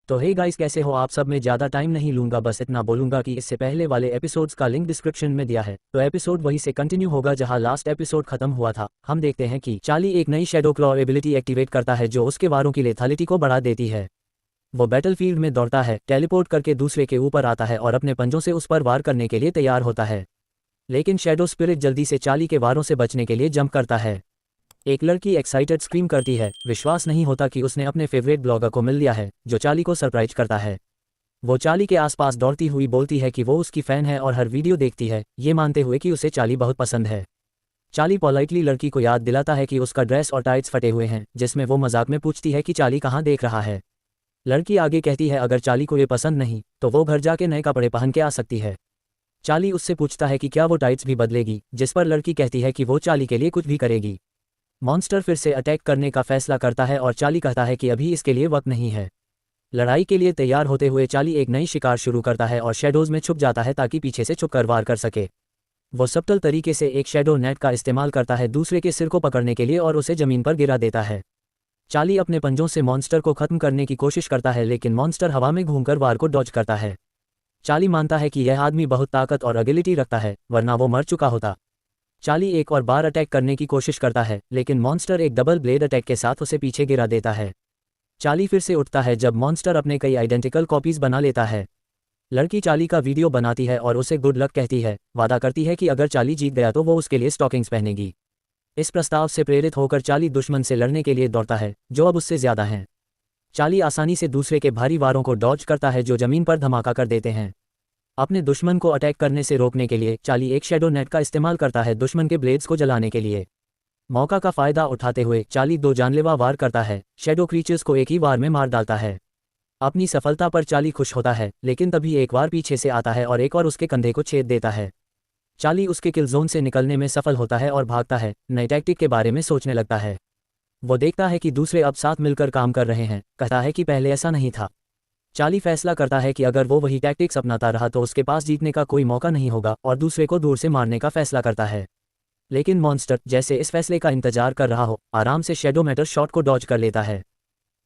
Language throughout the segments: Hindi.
तो हे गाइस, कैसे हो आप सब। मैं ज़्यादा टाइम नहीं लूंगा, बस इतना बोलूंगा कि इससे पहले वाले एपिसोड्स का लिंक डिस्क्रिप्शन में दिया है, तो एपिसोड वहीं से कंटिन्यू होगा जहां लास्ट एपिसोड खत्म हुआ था। हम देखते हैं कि चार्ली एक नई शैडो क्लॉ एबिलिटी एक्टिवेट करता है जो उसके वारों की लेथैलिटी को बढ़ा देती है। वो बैटलफील्ड में दौड़ता है, टेलीपोर्ट करके दूसरे के ऊपर आता है और अपने पंजों से उस पर वार करने के लिए तैयार होता है। लेकिन शैडो स्पिरिट जल्दी से चार्ली के वारों से बचने के लिए जंप करता है। एक लड़की एक्साइटेड स्क्रीम करती है, विश्वास नहीं होता कि उसने अपने फेवरेट ब्लॉगर को मिल लिया है, जो चार्ली को सरप्राइज करता है। वो चार्ली के आसपास दौड़ती हुई बोलती है कि वो उसकी फ़ैन है और हर वीडियो देखती है, ये मानते हुए कि उसे चार्ली बहुत पसंद है। चार्ली पोलाइटली लड़की को याद दिलाता है कि उसका ड्रेस और टाइट्स फटे हुए हैं, जिसमें वो मजाक में पूछती है कि चार्ली कहाँ देख रहा है। लड़की आगे कहती है अगर चार्ली को ये पसंद नहीं तो वो घर जाके नए कपड़े पहन के आ सकती है। चार्ली उससे पूछता है कि क्या वो टाइट्स भी बदलेगी, जिस पर लड़की कहती है कि वो चार्ली के लिए कुछ भी करेगी। मॉन्स्टर फिर से अटैक करने का फैसला करता है और चार्ली कहता है कि अभी इसके लिए वक्त नहीं है। लड़ाई के लिए तैयार होते हुए चार्ली एक नई शिकार शुरू करता है और शैडोज में छुप जाता है ताकि पीछे से छुपकर वार कर सके। वो सबटल तरीके से एक शैडो नेट का इस्तेमाल करता है दूसरे के सिर को पकड़ने के लिए और उसे जमीन पर गिरा देता है। चार्ली अपने पंजों से मॉन्स्टर को खत्म करने की कोशिश करता है, लेकिन मॉन्स्टर हवा में घूमकर वार को डॉज करता है। चार्ली मानता है कि यह आदमी बहुत ताकत और एबिलिटी रखता है, वरना वो मर चुका होता। चार्ली एक और बार अटैक करने की कोशिश करता है, लेकिन मॉन्स्टर एक डबल ब्लेड अटैक के साथ उसे पीछे गिरा देता है। चार्ली फिर से उठता है जब मॉन्स्टर अपने कई आइडेंटिकल कॉपीज बना लेता है। लड़की चार्ली का वीडियो बनाती है और उसे गुड लक कहती है, वादा करती है कि अगर चार्ली जीत गया तो वो उसके लिए स्टॉकिंग्स पहनेगी। इस प्रस्ताव से प्रेरित होकर चार्ली दुश्मन से लड़ने के लिए दौड़ता है, जो अब उससे ज़्यादा हैं। चार्ली आसानी से दूसरे के भारी वारों को डॉज करता है जो जमीन पर धमाका कर देते हैं। अपने दुश्मन को अटैक करने से रोकने के लिए चार्ली एक शैडो नेट का इस्तेमाल करता है दुश्मन के ब्लेड्स को जलाने के लिए। मौका का फायदा उठाते हुए चार्ली 2 जानलेवा वार करता है, शैडो क्रीचर्स को एक ही वार में मार डालता है। अपनी सफलता पर चार्ली खुश होता है, लेकिन तभी एक वार पीछे से आता है और एक और उसके कंधे को छेद देता है। चार्ली उसके किल जोन से निकलने में सफल होता है और भागता है, नई टैक्टिक के बारे में सोचने लगता है। वो देखता है कि दूसरे अब साथ मिलकर काम कर रहे हैं, कहता है कि पहले ऐसा नहीं था। चार्ली फैसला करता है कि अगर वो वही टैक्टिक्स अपनाता रहा तो उसके पास जीतने का कोई मौका नहीं होगा और दूसरे को दूर से मारने का फैसला करता है। लेकिन मॉन्स्टर, जैसे इस फैसले का इंतजार कर रहा हो, आराम से शैडो मैटर शॉट को डॉज कर लेता है।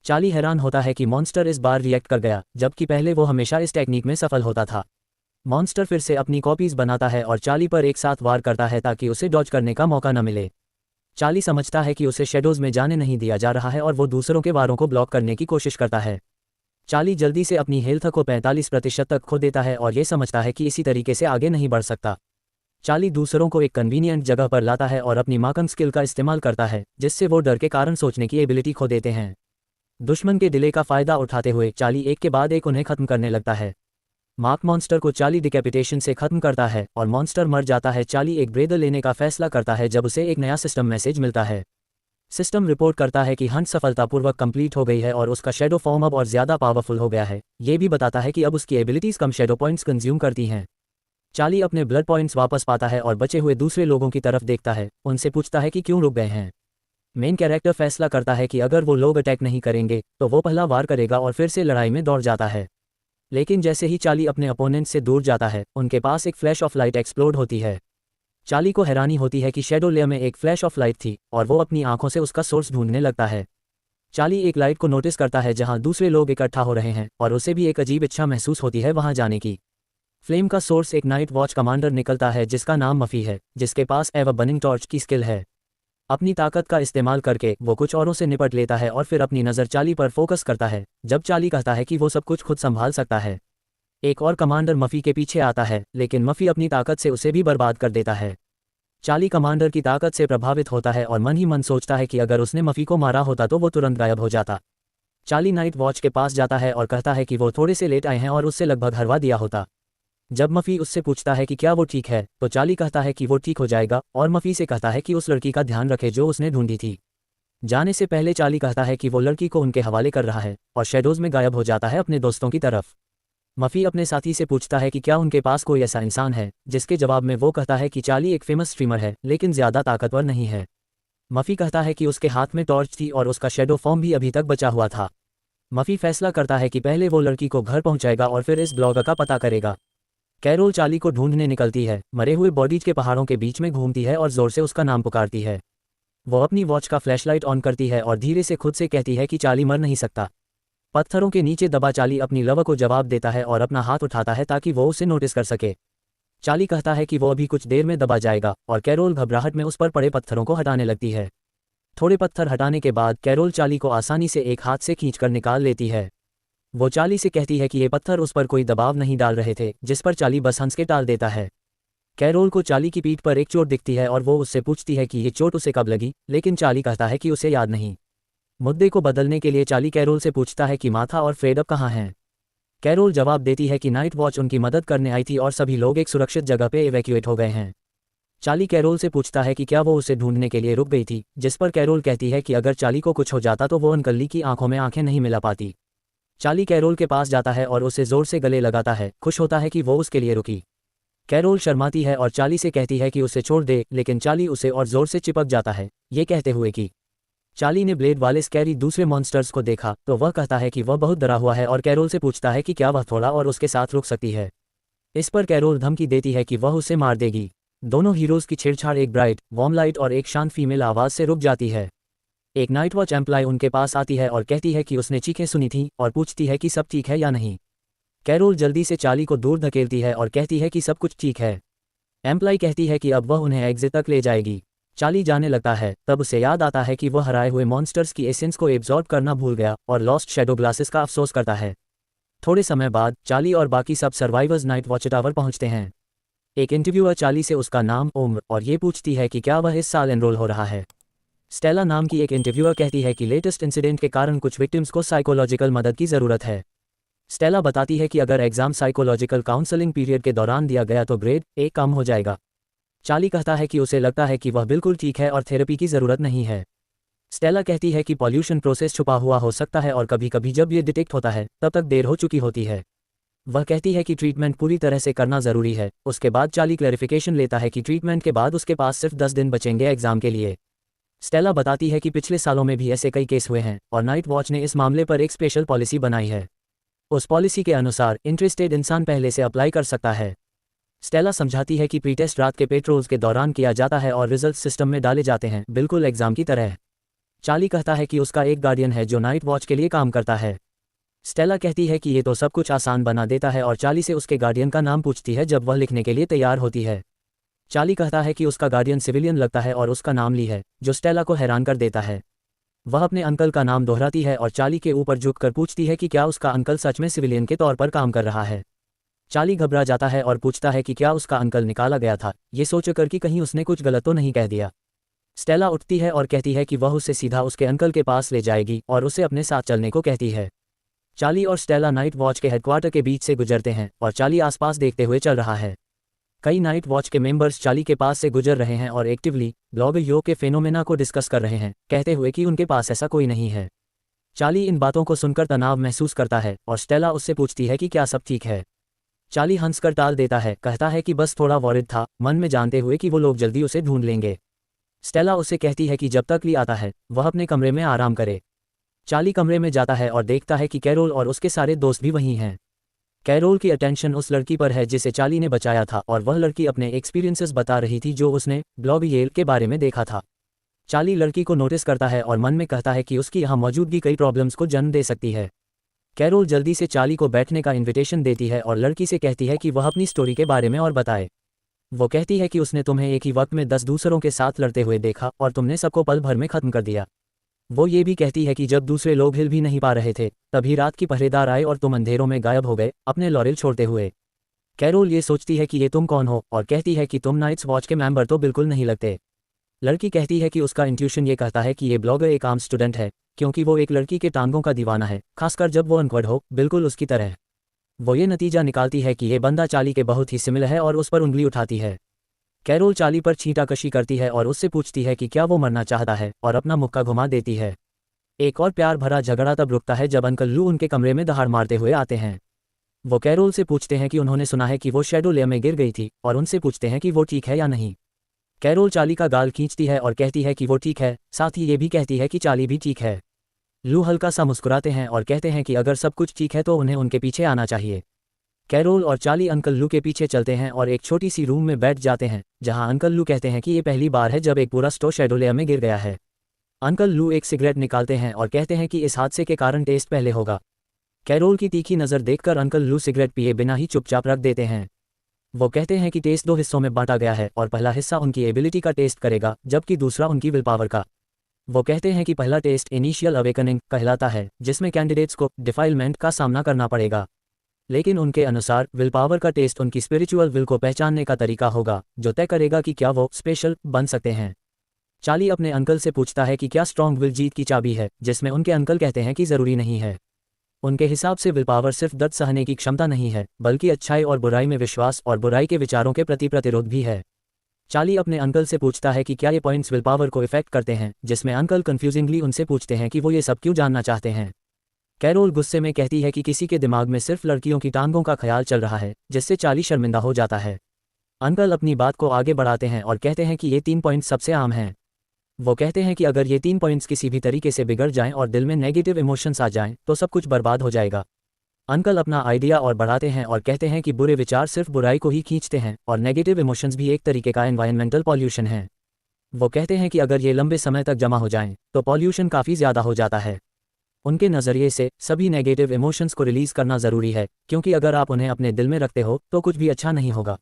चार्ली हैरान होता है कि मॉन्स्टर इस बार रिएक्ट कर गया, जबकि पहले वो हमेशा इस टेक्निक में सफल होता था। मॉन्स्टर फिर से अपनी कॉपीज बनाता है और चार्ली पर एक साथ वार करता है ताकि उसे डॉज करने का मौका न मिले। चार्ली समझता है कि उसे शैडोज में जाने नहीं दिया जा रहा है और वो दूसरों के वारों को ब्लॉक करने की कोशिश करता है। चार्ली जल्दी से अपनी हेल्थ को 45% तक खो देता है और ये समझता है कि इसी तरीके से आगे नहीं बढ़ सकता। चार्ली दूसरों को एक कन्वीनियंट जगह पर लाता है और अपनी माकन स्किल का इस्तेमाल करता है, जिससे वो डर के कारण सोचने की एबिलिटी खो देते हैं। दुश्मन के डिले का फायदा उठाते हुए चार्ली एक के बाद एक उन्हें खत्म करने लगता है। मार्क मॉन्स्टर को चार्ली डिकैपिटेशन से खत्म करता है और मॉन्स्टर मर जाता है। चार्ली एक ब्रेदर लेने का फैसला करता है जब उसे एक नया सिस्टम मैसेज मिलता है। सिस्टम रिपोर्ट करता है कि हंट सफलतापूर्वक कंप्लीट हो गई है और उसका शैडो फॉर्म अब और ज़्यादा पावरफुल हो गया है। ये भी बताता है कि अब उसकी एबिलिटीज़ कम शैडो पॉइंट्स कंज्यूम करती हैं। चार्ली अपने ब्लड पॉइंट्स वापस पाता है और बचे हुए दूसरे लोगों की तरफ देखता है, उनसे पूछता है कि क्यों रुक गए हैं। मेन कैरेक्टर फैसला करता है कि अगर वो लोग अटैक नहीं करेंगे तो वो पहला वार करेगा और फिर से लड़ाई में दौड़ जाता है। लेकिन जैसे ही चार्ली अपने अपोनेंट से दूर जाता है, उनके पास एक फ्लैश ऑफ लाइट एक्सप्लोड होती है। चार्ली को हैरानी होती है कि शैडो लेयर में एक फ्लैश ऑफ लाइट थी और वो अपनी आंखों से उसका सोर्स ढूंढने लगता है। चार्ली एक लाइट को नोटिस करता है जहां दूसरे लोग इकट्ठा हो रहे हैं और उसे भी एक अजीब इच्छा महसूस होती है वहां जाने की। फ्लेम का सोर्स एक नाइट वॉच कमांडर निकलता है जिसका नाम मफी है, जिसके पास एवर बर्निंग टॉर्च की स्किल है। अपनी ताकत का इस्तेमाल करके वो कुछ औरों से निपट लेता है और फिर अपनी नज़र चार्ली पर फोकस करता है, जब चार्ली कहता है कि वो सब कुछ खुद संभाल सकता है। एक और कमांडर मफी के पीछे आता है, लेकिन मफी अपनी ताकत से उसे भी बर्बाद कर देता है। चार्ली कमांडर की ताकत से प्रभावित होता है और मन ही मन सोचता है कि अगर उसने मफी को मारा होता तो वो तुरंत गायब हो जाता। चार्ली नाइट वॉच के पास जाता है और कहता है कि वो थोड़े से लेट आए हैं और उससे लगभग हरवा दिया होता। जब मफी उससे पूछता है कि क्या वो ठीक है, तो चार्ली कहता है कि वो ठीक हो जाएगा और मफी से कहता है कि उस लड़की का ध्यान रखे जो उसने ढूंढी थी। जाने से पहले चार्ली कहता है कि वो लड़की को उनके हवाले कर रहा है और शैडोज में गायब हो जाता है अपने दोस्तों की तरफ। मफी अपने साथी से पूछता है कि क्या उनके पास कोई ऐसा इंसान है, जिसके जवाब में वो कहता है कि चार्ली एक फेमस स्ट्रीमर है लेकिन ज़्यादा ताकतवर नहीं है। मफी कहता है कि उसके हाथ में टॉर्च थी और उसका शैडो फॉर्म भी अभी तक बचा हुआ था। मफी फैसला करता है कि पहले वो लड़की को घर पहुंचाएगा और फिर इस ब्लॉगर का पता करेगा। कैरोल चार्ली को ढूंढने निकलती है, मरे हुए बॉडीज के पहाड़ों के बीच में घूमती है और जोर से उसका नाम पुकारती है। वो अपनी वॉच का फ्लैशलाइट ऑन करती है और धीरे से खुद से कहती है कि चार्ली मर नहीं सकता। पत्थरों के नीचे दबा चार्ली अपनी लव को जवाब देता है और अपना हाथ उठाता है ताकि वो उसे नोटिस कर सके। चार्ली कहता है कि वो अभी कुछ देर में दबा जाएगा और कैरोल घबराहट में उस पर पड़े पत्थरों को हटाने लगती है। थोड़े पत्थर हटाने के बाद कैरोल चार्ली को आसानी से एक हाथ से खींचकर निकाल लेती है। वो चार्ली से कहती है कि ये पत्थर उस पर कोई दबाव नहीं डाल रहे थे, जिस पर चार्ली बस हंस के टाल देता है। कैरोल को चार्ली की पीठ पर एक चोट दिखती है और वो उससे पूछती है कि ये चोट उसे कब लगी, लेकिन चार्ली कहता है कि उसे याद नहीं। मुद्दे को बदलने के लिए चार्ली कैरोल से पूछता है कि माथा और फ्रेड अब कहाँ हैं। कैरोल जवाब देती है कि नाइट वॉच उनकी मदद करने आई थी और सभी लोग एक सुरक्षित जगह पे इवैक्यूएट हो गए हैं। चार्ली कैरोल से पूछता है कि क्या वो उसे ढूंढने के लिए रुक गई थी, जिस पर कैरोल कहती है कि अगर चार्ली को कुछ हो जाता तो वो अनकल्ली की आंखों में आंखें नहीं मिला पाती। चार्ली कैरोल के पास जाता है और उसे जोर से गले लगाता है, खुश होता है कि वो उसके लिए रुकी। कैरोल शर्माती है और चार्ली से कहती है कि उसे छोड़ दे, लेकिन चार्ली उसे और जोर से चिपक जाता है, ये कहते हुए कि चार्ली ने ब्लेड वाले स्कैरी दूसरे मॉन्स्टर्स को देखा तो वह कहता है कि वह बहुत डरा हुआ है और कैरोल से पूछता है कि क्या वह थोड़ा और उसके साथ रुक सकती है। इस पर कैरोल धमकी देती है कि वह उसे मार देगी। दोनों हीरोज की छेड़छाड़ एक ब्राइट वार्म लाइट और एक शांत फीमेल आवाज़ से रुक जाती है। एक नाइट वॉच एम्प्लॉय उनके पास आती है और कहती है कि उसने चीखें सुनी थी और पूछती है कि सब ठीक है या नहीं। कैरोल जल्दी से चार्ली को दूर धकेलती है और कहती है कि सब कुछ ठीक है। एम्प्लॉय कहती है कि अब वह उन्हें एग्जिट तक ले जाएगी। चार्ली जाने लगता है, तब उसे याद आता है कि वह हराए हुए मॉन्स्टर्स की एसेंस को एब्जॉर्ब करना भूल गया और लॉस्ट शैडो ग्लासेस का अफसोस करता है। थोड़े समय बाद चार्ली और बाकी सब सर्वाइवर्स नाइट वॉच टावर पहुंचते हैं। एक इंटरव्यूअर चार्ली से उसका नाम उम्र और ये पूछती है कि क्या वह इस साल एनरोल हो रहा है। स्टेला नाम की एक इंटरव्यूअर कहती है कि लेटेस्ट इंसिडेंट के कारण कुछ विक्टिम्स को साइकोलॉजिकल मदद की ज़रूरत है। स्टेला बताती है कि अगर एग्जाम साइकोलॉजिकल काउंसलिंग पीरियड के दौरान दिया गया तो ग्रेड एक कम हो जाएगा। चार्ली कहता है कि उसे लगता है कि वह बिल्कुल ठीक है और थेरेपी की ज़रूरत नहीं है। स्टेला कहती है कि पॉल्यूशन प्रोसेस छुपा हुआ हो सकता है और कभी कभी जब ये डिटेक्ट होता है तब तक देर हो चुकी होती है। वह कहती है कि ट्रीटमेंट पूरी तरह से करना ज़रूरी है। उसके बाद चार्ली क्लैरिफिकेशन लेता है कि ट्रीटमेंट के बाद उसके पास सिर्फ 10 दिन बचेंगे एग्जाम के लिए। स्टेला बताती है कि पिछले सालों में भी ऐसे कई केस हुए हैं और नाइट वॉच ने इस मामले पर एक स्पेशल पॉलिसी बनाई है। उस पॉलिसी के अनुसार इंटरेस्टेड इंसान पहले से अप्लाई कर सकता है। स्टेला समझाती है कि प्री टेस्ट रात के पेट्रोल्स के दौरान किया जाता है और रिजल्ट सिस्टम में डाले जाते हैं, बिल्कुल एग्जाम की तरह। चार्ली कहता है कि उसका एक गार्डियन है जो नाइट वॉच के लिए काम करता है। स्टेला कहती है कि ये तो सब कुछ आसान बना देता है और चार्ली से उसके गार्डियन का नाम पूछती है जब वह लिखने के लिए तैयार होती है। चार्ली कहता है कि उसका गार्डियन सिविलियन लगता है और उसका नाम ली है, जो स्टेला को हैरान कर देता है। वह अपने अंकल का नाम दोहराती है और चार्ली के ऊपर झुककर पूछती है कि क्या उसका अंकल सच में सिविलियन के तौर पर काम कर रहा है। चार्ली घबरा जाता है और पूछता है कि क्या उसका अंकल निकाला गया था, ये सोचकर कि कहीं उसने कुछ गलत तो नहीं कह दिया। स्टेला उठती है और कहती है कि वह उसे सीधा उसके अंकल के पास ले जाएगी और उसे अपने साथ चलने को कहती है। चार्ली और स्टेला नाइट वॉच के हेडक्वार्टर के बीच से गुजरते हैं और चार्ली आसपास देखते हुए चल रहा है। कई नाइट वॉच के मेंबर्स चार्ली के पास से गुजर रहे हैं और एक्टिवली ब्लॉग यो के फेनोमेना को डिस्कस कर रहे हैं, कहते हुए कि उनके पास ऐसा कोई नहीं है। चार्ली इन बातों को सुनकर तनाव महसूस करता है और स्टेला उससे पूछती है कि क्या सब ठीक है। चार्ली हंसकर टाल देता है, कहता है कि बस थोड़ा वॉरिड था, मन में जानते हुए कि वो लोग जल्दी उसे ढूंढ लेंगे। स्टेला उसे कहती है कि जब तक ली आता है वह अपने कमरे में आराम करे। चार्ली कमरे में जाता है और देखता है कि कैरोल और उसके सारे दोस्त भी वहीं हैं। कैरोल की अटेंशन उस लड़की पर है जिसे चार्ली ने बचाया था और वह लड़की अपने एक्सपीरियंसेस बता रही थी जो उसने ब्लॉग येल के बारे में देखा था। चार्ली लड़की को नोटिस करता है और मन में कहता है कि उसकी यहाँ मौजूदगी कई प्रॉब्लम्स को जन्म दे सकती है। कैरोल जल्दी से चार्ली को बैठने का इनविटेशन देती है और लड़की से कहती है कि वह अपनी स्टोरी के बारे में और बताए। वो कहती है कि उसने तुम्हें एक ही वक्त में 10 दूसरों के साथ लड़ते हुए देखा और तुमने सबको पल भर में खत्म कर दिया। वो ये भी कहती है कि जब दूसरे लोग हिल भी नहीं पा रहे थे तभी रात की पहरेदार आए और तुम अंधेरों में गायब हो गए, अपने लॉरेल छोड़ते हुए। कैरोल ये सोचती है कि ये तुम कौन हो और कहती है कि तुम नाइट्स वॉच के मेंबर तो बिल्कुल नहीं लगते। लड़की कहती है कि उसका इंट्यूशन ये कहता है कि ये ब्लॉगर एक आम स्टूडेंट है, क्योंकि वो एक लड़की के टांगों का दीवाना है, खासकर जब वो अनपढ़ हो, बिल्कुल उसकी तरह। वो ये नतीजा निकालती है कि ये बंदा चार्ली के बहुत ही सिमिलर है और उस पर उंगली उठाती है। कैरोल चार्ली पर छींटाकशी करती है और उससे पूछती है कि क्या वो मरना चाहता है और अपना मुक्का घुमा देती है। एक और प्यार भरा झगड़ा तब रुकता है जब अंकल लू उनके कमरे में दहाड़ मारते हुए आते हैं। वो कैरोल से पूछते हैं कि उन्होंने सुना है कि वो शैडो लेयर में गिर गई थी और उनसे पूछते हैं कि वो ठीक है या नहीं। कैरोल चार्ली का गाल खींचती है और कहती है कि वो ठीक है, साथ ही ये भी कहती है कि चार्ली भी ठीक है। लू हल्का सा मुस्कुराते हैं और कहते हैं कि अगर सब कुछ ठीक है तो उन्हें उनके पीछे आना चाहिए। कैरोल और चार्ली अंकल लू के पीछे चलते हैं और एक छोटी सी रूम में बैठ जाते हैं जहां अंकल लू कहते हैं कि ये पहली बार है जब एक पूरा स्टोर शैडो लेयर में गिर गया है। अंकल लू एक सिगरेट निकालते हैं और कहते हैं कि इस हादसे के कारण टेस्ट पहले होगा। कैरोल की तीखी नज़र देखकर अंकल लू सिगरेट पिए बिना ही चुपचाप रख देते हैं। वो कहते हैं कि टेस्ट 2 हिस्सों में बांटा गया है और पहला हिस्सा उनकी एबिलिटी का टेस्ट करेगा जबकि दूसरा उनकी विल पावर का। वो कहते हैं कि पहला टेस्ट इनिशियल अवेकनिंग कहलाता है, जिसमें कैंडिडेट्स को डिफाइलमेंट का सामना करना पड़ेगा। लेकिन उनके अनुसार विल पावर का टेस्ट उनकी स्पिरिचुअल विल को पहचानने का तरीका होगा, जो तय करेगा कि क्या वो स्पेशल बन सकते हैं। चार्ली अपने अंकल से पूछता है कि क्या स्ट्रॉन्ग विल जीत की चाबी है, जिसमें उनके अंकल कहते हैं कि ज़रूरी नहीं है। उनके हिसाब से विल पावर सिर्फ दर्द सहने की क्षमता नहीं है, बल्कि अच्छाई और बुराई में विश्वास और बुराई के विचारों के प्रति प्रतिरोध भी है। चार्ली अपने अंकल से पूछता है कि क्या ये पॉइंट्स विल पावर को इफेक्ट करते हैं, जिसमें अंकल कंफ्यूजिंगली उनसे पूछते हैं कि वो ये सब क्यों जानना चाहते हैं। कैरोल गुस्से में कहती है कि किसी के दिमाग में सिर्फ लड़कियों की टांगों का ख्याल चल रहा है, जिससे चार्ली शर्मिंदा हो जाता है। अंकल अपनी बात को आगे बढ़ाते हैं और कहते हैं कि ये 3 पॉइंट्स सबसे आम हैं। वो कहते हैं कि अगर ये 3 पॉइंट्स किसी भी तरीके से बिगड़ जाएं और दिल में नेगेटिव इमोशंस आ जाएं तो सब कुछ बर्बाद हो जाएगा। अंकल अपना आइडिया और बढ़ाते हैं और कहते हैं कि बुरे विचार सिर्फ बुराई को ही खींचते हैं और नेगेटिव इमोशंस भी एक तरीके का एनवायरमेंटल पॉल्यूशन है। वो कहते हैं कि अगर ये लंबे समय तक जमा हो जाएं तो पॉल्यूशन काफ़ी ज़्यादा हो जाता है। उनके नज़रिए से सभी नेगेटिव इमोशंस को रिलीज़ करना ज़रूरी है, क्योंकि अगर आप उन्हें अपने दिल में रखते हो तो कुछ भी अच्छा नहीं होगा।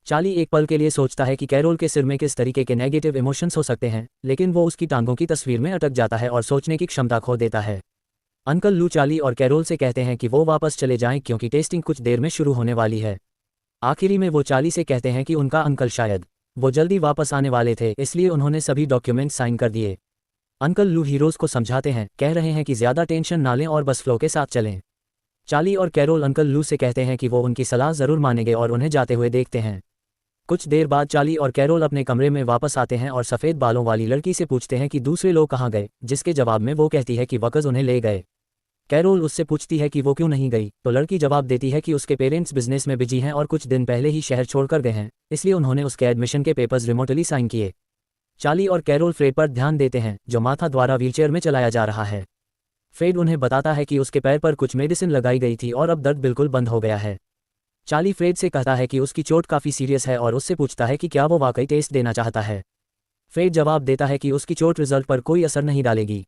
चार्ली एक पल के लिए सोचता है कि कैरोल के सिर में किस तरीके के नेगेटिव इमोशंस हो सकते हैं, लेकिन वो उसकी टांगों की तस्वीर में अटक जाता है और सोचने की क्षमता खो देता है। अंकल लू चार्ली और कैरोल से कहते हैं कि वो वापस चले जाएं क्योंकि टेस्टिंग कुछ देर में शुरू होने वाली है। आखिरी में वो चार्ली से कहते हैं कि उनका अंकल शायद वो जल्दी वापस आने वाले थे, इसलिए उन्होंने सभी डॉक्यूमेंट साइन कर दिए। अंकल लू हीरोज़ को समझाते हैं, कह रहे हैं कि ज़्यादा टेंशन ना लें और बस फ्लो के साथ चलें। चार्ली और कैरोल अंकल लू से कहते हैं कि वो उनकी सलाह ज़रूर मानेंगे और उन्हें जाते हुए देखते हैं। कुछ देर बाद चार्ली और कैरोल अपने कमरे में वापस आते हैं और सफ़ेद बालों वाली लड़की से पूछते हैं कि दूसरे लोग कहाँ गए, जिसके जवाब में वो कहती है कि वकज़ उन्हें ले गए। कैरोल उससे पूछती है कि वो क्यों नहीं गई, तो लड़की जवाब देती है कि उसके पेरेंट्स बिजनेस में बिजी हैं और कुछ दिन पहले ही शहर छोड़कर गए हैं, इसलिए उन्होंने उसके एडमिशन के पेपर्स रिमोटली साइन किए। चार्ली और कैरोल फ्रेड पर ध्यान देते हैं, जो माथा द्वारा व्हीलचेयर में चलाया जा रहा है। फ्रेड उन्हें बताता है कि उसके पैर पर कुछ मेडिसिन लगाई गई थी और अब दर्द बिल्कुल बंद हो गया है। चार्ली फ्रेड से कहता है कि उसकी चोट काफ़ी सीरियस है और उससे पूछता है कि क्या वो वाकई टेस्ट देना चाहता है। फ्रेड जवाब देता है कि उसकी चोट रिजल्ट पर कोई असर नहीं डालेगी।